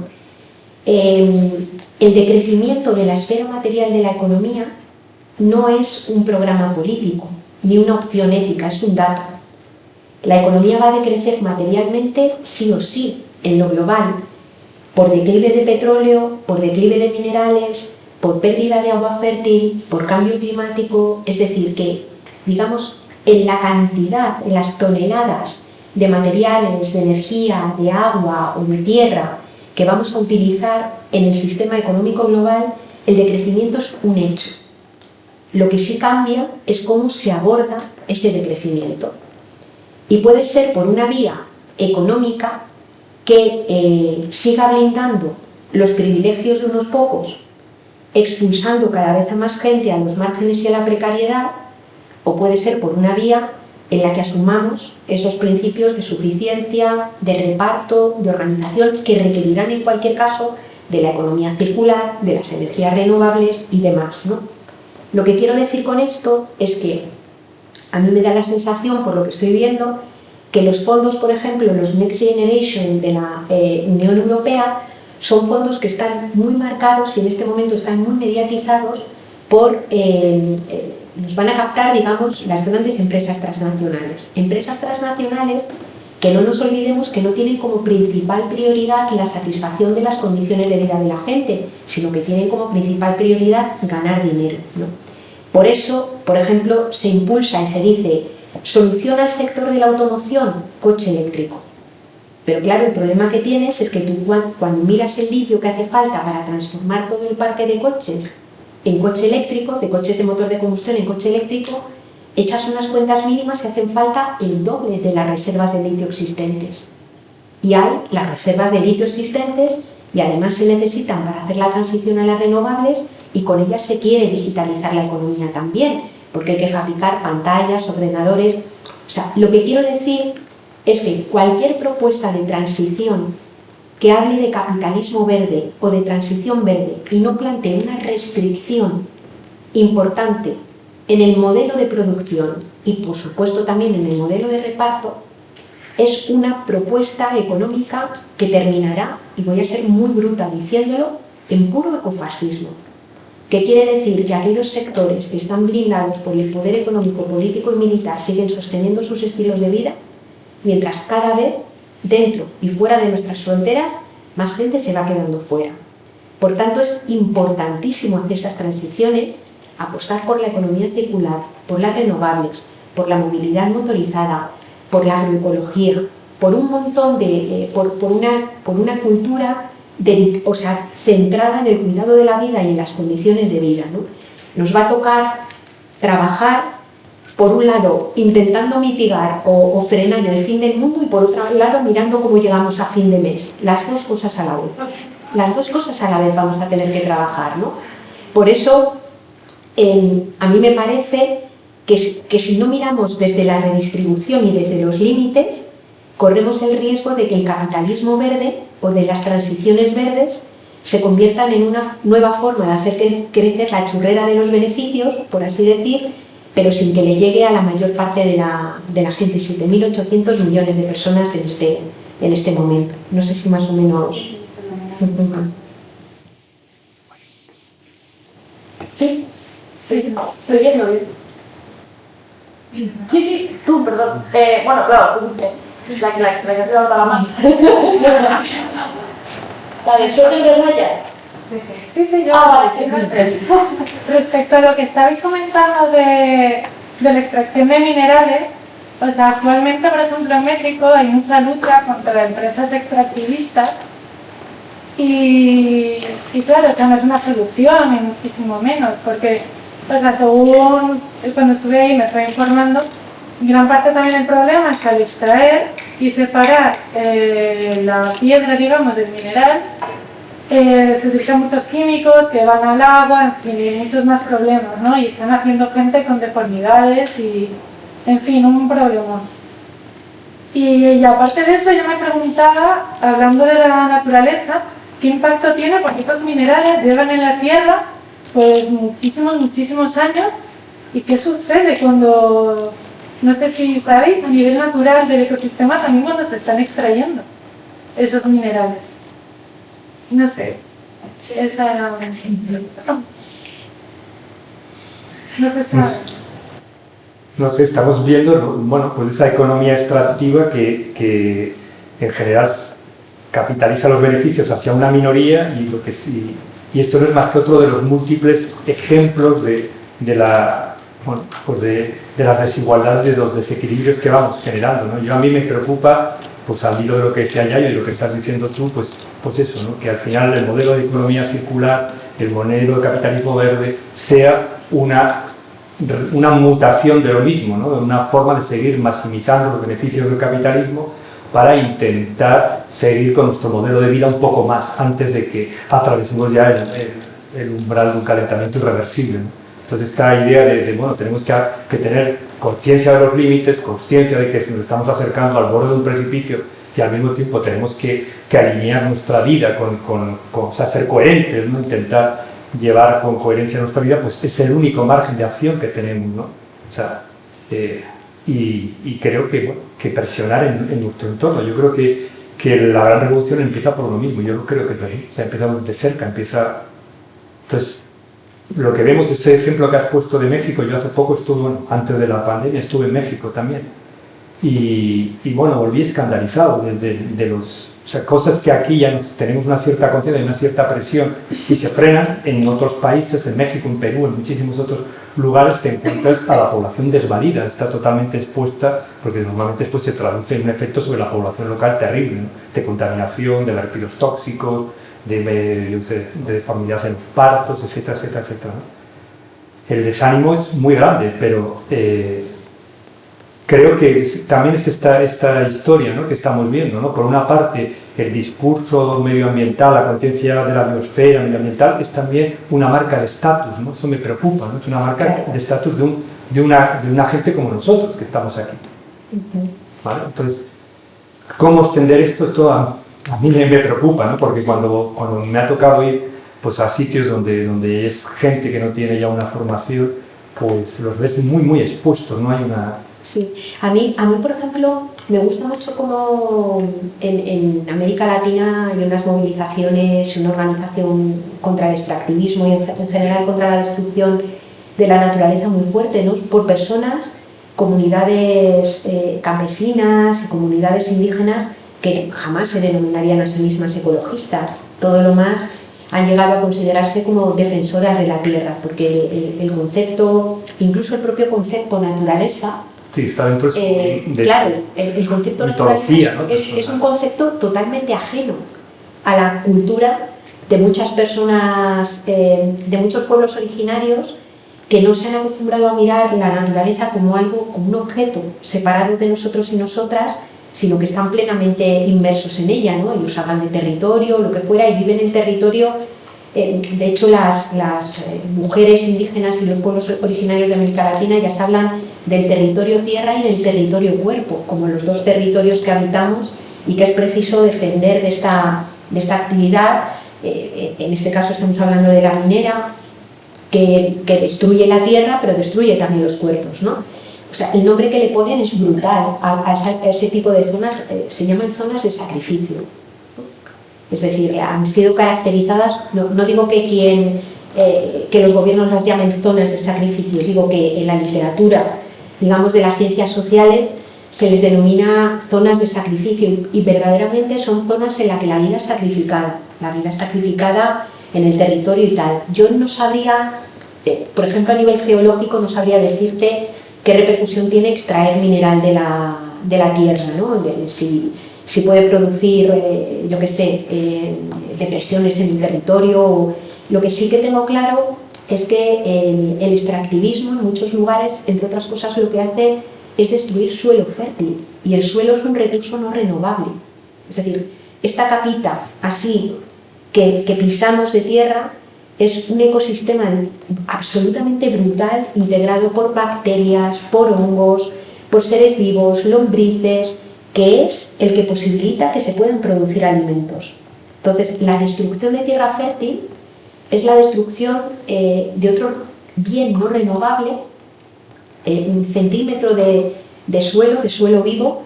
El decrecimiento de la esfera material de la economía no es un programa político ni una opción ética, es un dato. La economía va a decrecer materialmente sí o sí en lo global, por declive de petróleo, por declive de minerales, por pérdida de agua fértil, por cambio climático. Es decir, que, digamos, en la cantidad, en las toneladas de materiales, de energía, de agua o de tierra que vamos a utilizar en el sistema económico global, el decrecimiento es un hecho. Lo que sí cambia es cómo se aborda ese decrecimiento. Y puede ser por una vía económica que siga blindando los privilegios de unos pocos, expulsando cada vez a más gente a los márgenes y a la precariedad, o puede ser por una vía en la que asumamos esos principios de suficiencia, de reparto, de organización, que requerirán en cualquier caso de la economía circular, de las energías renovables y demás, ¿no? Lo que quiero decir con esto es que a mí me da la sensación, por lo que estoy viendo, que los fondos, por ejemplo, los Next Generation de la Unión Europea, son fondos que están muy marcados y en este momento están muy mediatizados por... nos van a captar, digamos, las grandes empresas transnacionales. Empresas transnacionales que no nos olvidemos que no tienen como principal prioridad la satisfacción de las condiciones de vida de la gente, sino que tienen como principal prioridad ganar dinero, ¿no? Por eso, por ejemplo, se impulsa y se dice, soluciona el sector de la automoción, coche eléctrico. Pero claro, el problema que tienes es que tú cuando miras el litio que hace falta para transformar todo el parque de coches en coche eléctrico, de coches de motor de combustión en coche eléctrico, echas unas cuentas mínimas y hacen falta el doble de las reservas de litio existentes. Y hay las reservas de litio existentes y además se necesitan para hacer la transición a las renovables y con ellas se quiere digitalizar la economía también, porque hay que fabricar pantallas, ordenadores. O sea, lo que quiero decir es que cualquier propuesta de transición que hable de capitalismo verde o de transición verde y no plantee una restricción importante en el modelo de producción y por supuesto también en el modelo de reparto, es una propuesta económica que terminará, y voy a ser muy bruta diciéndolo, en puro ecofascismo. ¿Qué quiere decir? Que aquellos sectores que están blindados por el poder económico, político y militar siguen sosteniendo sus estilos de vida, mientras cada vez, dentro y fuera de nuestras fronteras, más gente se va quedando fuera. Por tanto, es importantísimo hacer esas transiciones, apostar por la economía circular, por las renovables, por la movilidad motorizada, por la agroecología, por un montón de... por una cultura centrada en el cuidado de la vida y en las condiciones de vida, ¿no? Nos va a tocar trabajar, por un lado, intentando mitigar o frenar el fin del mundo y por otro lado, mirando cómo llegamos a fin de mes. Las dos cosas a la vez. Las dos cosas a la vez vamos a tener que trabajar, ¿no? Por eso, a mí me parece que si no miramos desde la redistribución y desde los límites, corremos el riesgo de que el capitalismo verde o de las transiciones verdes se conviertan en una nueva forma de hacer crecer la churrera de los beneficios, por así decir, pero sin que le llegue a la mayor parte de la gente, 7.800 millones de personas en este momento. No sé si más o menos... Sí, estoy viendo bien. Sí, tú, perdón. Bueno, claro, tú, la que has levantado la mano. ¿La de suerte de rayas? Sí, yo. Vale, ¿qué? Respecto a lo que estabais comentando de la extracción de minerales, o sea, actualmente, por ejemplo, en México hay mucha lucha contra empresas extractivistas y claro, o sea, no es una solución, ni muchísimo menos, porque, o sea, según cuando estuve ahí me estoy informando, gran parte también del problema es que al extraer y separar la piedra, digamos, del mineral, se utilizan muchos químicos que van al agua, en fin, y muchos más problemas, ¿no? Y están haciendo gente con deformidades y, en fin, un problema. Y aparte de eso, yo me preguntaba, hablando de la naturaleza, ¿qué impacto tiene? Porque estos minerales llevan en la tierra pues muchísimos años. ¿Y qué sucede cuando, no sé si sabéis, a nivel natural del ecosistema también cuando se están extrayendo esos minerales? No sé, esa era una... No se sabe. No sé, estamos viendo, bueno, pues esa economía extractiva que en general capitaliza los beneficios hacia una minoría y esto no es más que otro de los múltiples ejemplos de las desigualdades, de los desequilibrios que vamos generando, ¿no? A mí me preocupa, pues al hilo de lo que decía Yayo y lo que estás diciendo tú, pues eso, ¿no? Que al final el modelo de economía circular, el modelo de capitalismo verde, sea una mutación de lo mismo, ¿no? De una forma de seguir maximizando los beneficios del capitalismo para intentar seguir con nuestro modelo de vida un poco más antes de que atravesemos ya el umbral de un calentamiento irreversible, ¿no? Entonces esta idea bueno, tenemos que tener conciencia de los límites, conciencia de que nos estamos acercando al borde de un precipicio y al mismo tiempo tenemos que alinear nuestra vida o sea, ser coherentes, ¿no? Intentar llevar con coherencia nuestra vida, pues es el único margen de acción que tenemos, ¿no? O sea, y creo que presionar en nuestro entorno. Yo creo que que la gran revolución empieza por lo mismo. Yo creo que es así, o sea, empieza de cerca, empieza... Entonces, lo que vemos, ese ejemplo que has puesto de México, yo hace poco estuve, bueno, antes de la pandemia estuve en México también, y bueno, volví escandalizado de los... O sea, cosas que aquí ya tenemos una cierta conciencia y una cierta presión y se frenan en otros países, en México, en Perú, en muchísimos otros lugares, te encuentras a la población desvalida, está totalmente expuesta, porque normalmente después se traduce en un efecto sobre la población local terrible, ¿no? De contaminación, de vertidos tóxicos, de familias en partos, etcétera, etcétera, etcétera, ¿no? El desánimo es muy grande, pero creo que también es esta historia, ¿no?, que estamos viendo, ¿no? Por una parte, el discurso medioambiental, la conciencia de la biosfera medioambiental es también una marca de estatus, ¿no? Eso me preocupa, ¿no? Es una marca de estatus de una gente como nosotros que estamos aquí. ¿Vale? Entonces, ¿cómo extender esto? Esto a mí me preocupa, ¿no? Porque cuando me ha tocado ir pues, a sitios donde es gente que no tiene ya una formación, pues los ves muy, muy expuestos, no hay una... Sí, a mí, por ejemplo, me gusta mucho cómo en América Latina hay unas movilizaciones, una organización contra el extractivismo y en general contra la destrucción de la naturaleza muy fuerte, ¿no? Por personas, comunidades campesinas y comunidades indígenas que jamás se denominarían a sí mismas ecologistas. Todo lo más han llegado a considerarse como defensoras de la tierra, porque el concepto, incluso el propio concepto naturaleza, sí, está dentro claro, el concepto naturaleza, ¿no? es un concepto totalmente ajeno a la cultura de muchas personas, de muchos pueblos originarios que no se han acostumbrado a mirar la naturaleza como algo, como un objeto separado de nosotros y nosotras, sino que están plenamente inmersos en ella, ¿no? Ellos hablan de territorio, lo que fuera, y viven en territorio. De hecho, las mujeres indígenas y los pueblos originarios de América Latina ya se hablan del territorio tierra y del territorio cuerpo, como los dos territorios que habitamos y que es preciso defender de esta actividad. En este caso estamos hablando de la minera, que destruye la tierra, pero destruye también los cuerpos, ¿no? O sea, el nombre que le ponen es brutal a ese tipo de zonas, se llaman zonas de sacrificio, ¿no? Es decir, han sido caracterizadas, no digo que los gobiernos las llamen zonas de sacrificio, digo que en la literatura, digamos, de las ciencias sociales, se les denomina zonas de sacrificio y verdaderamente son zonas en las que la vida es sacrificada en el territorio y tal. Yo no sabría, por ejemplo, a nivel geológico, no sabría decirte qué repercusión tiene extraer mineral de la tierra, ¿no? Si puede producir, yo qué sé, depresiones en el territorio. Lo que sí que tengo claro es que el extractivismo en muchos lugares, entre otras cosas, lo que hace es destruir suelo fértil, y el suelo es un recurso no renovable. Es decir, esta capita así que pisamos de tierra es un ecosistema absolutamente brutal, integrado por bacterias, por hongos, por seres vivos, lombrices, que es el que posibilita que se puedan producir alimentos. Entonces, la destrucción de tierra fértil es la destrucción de otro bien no renovable. Un centímetro de suelo vivo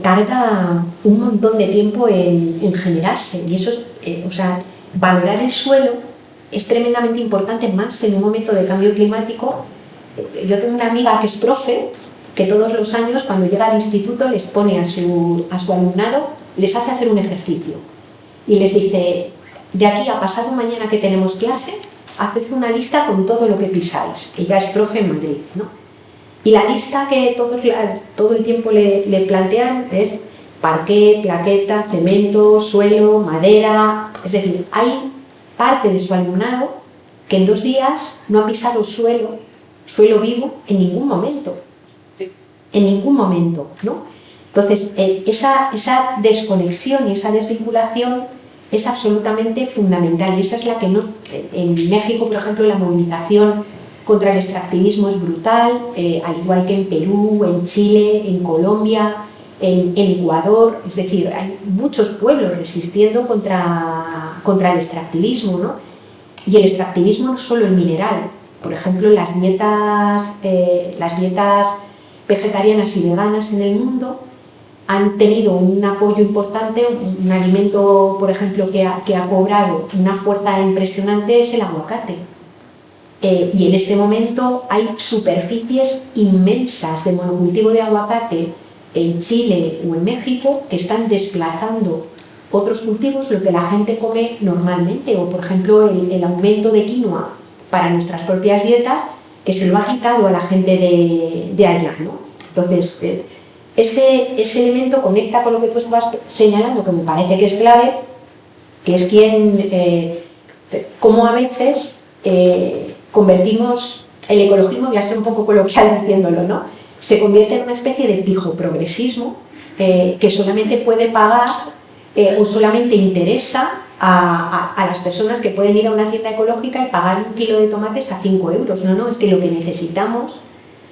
tarda un montón de tiempo en generarse, y eso es, o sea, valorar el suelo es tremendamente importante, más en un momento de cambio climático. Yo tengo una amiga que es profe, que todos los años cuando llega al instituto les pone a su alumnado, les hace hacer un ejercicio y les dice: de aquí a pasado mañana que tenemos clase, haced una lista con todo lo que pisáis. Ella es profe en Madrid, ¿no? Y la lista que todo el tiempo le plantean es parqué, plaqueta, cemento, suelo, madera. Es decir, hay parte de su alumnado que en 2 días no ha pisado suelo vivo en ningún momento. En ningún momento, ¿no? Entonces, esa desconexión y esa desvinculación es absolutamente fundamental, y esa es la que no... En México, por ejemplo, la movilización contra el extractivismo es brutal, al igual que en Perú, en Chile, en Colombia, en Ecuador. Es decir, hay muchos pueblos resistiendo contra el extractivismo, ¿no? Y el extractivismo no solo el mineral. Por ejemplo, las dietas vegetarianas y veganas en el mundo han tenido un apoyo importante, un alimento, por ejemplo, que ha cobrado una fuerza impresionante es el aguacate. Y en este momento hay superficies inmensas de monocultivo de aguacate en Chile o en México que están desplazando otros cultivos, lo que la gente come normalmente, o por ejemplo el aumento de quinoa para nuestras propias dietas, que se lo ha quitado a la gente de allá, ¿no? Entonces, ese elemento conecta con lo que tú estabas señalando, que me parece que es clave, que es cómo a veces convertimos el ecologismo, voy a ser un poco coloquial diciéndolo, ¿no? Se convierte en una especie de pijo progresismo que solamente puede pagar o solamente interesa a las personas que pueden ir a una tienda ecológica y pagar 1 kilo de tomates a 5 euros. No, es que lo que necesitamos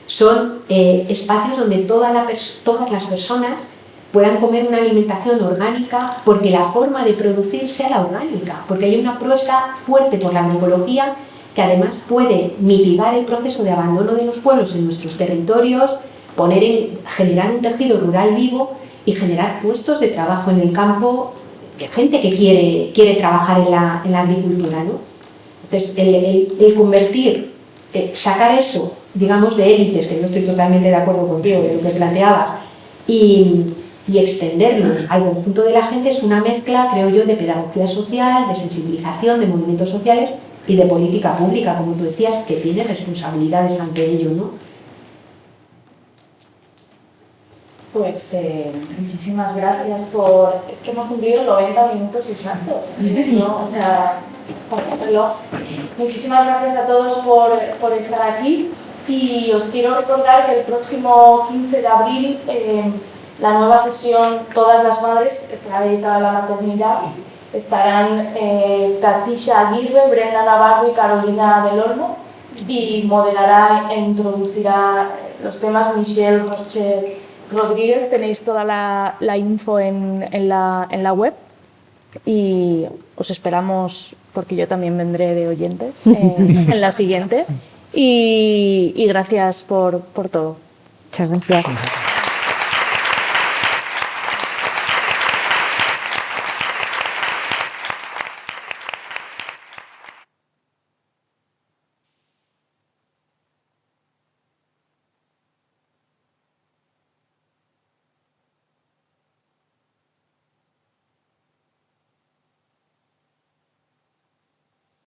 son espacios donde todas las personas puedan comer una alimentación orgánica, porque la forma de producir sea la orgánica, porque hay una apuesta fuerte por la agroecología que además puede mitigar el proceso de abandono de los pueblos en nuestros territorios, generar un tejido rural vivo y generar puestos de trabajo en el campo de gente que quiere trabajar en la agricultura, ¿no? Entonces, el convertir, sacar eso, digamos, de élites, que no estoy totalmente de acuerdo contigo de lo que planteabas, y extenderlo al conjunto de la gente es una mezcla, creo yo, de pedagogía social, de sensibilización, de movimientos sociales y de política pública, como tú decías, que tiene responsabilidades ante ello, ¿no? Pues muchísimas gracias por... Es que hemos cumplido 90 minutos exactos, ¿no? O sea, con el reloj. Muchísimas gracias a todos por estar aquí y os quiero recordar que el próximo 15 de abril la nueva sesión Todas las Madres estará dedicada a la maternidad. Estarán Tatisha Aguirre, Brenda Navarro y Carolina del Horno, y moderará e introducirá los temas Michelle Rocher Rodríguez. Tenéis toda la info en la web y os esperamos, porque yo también vendré de oyentes en la siguiente, y gracias por todo. Muchas gracias.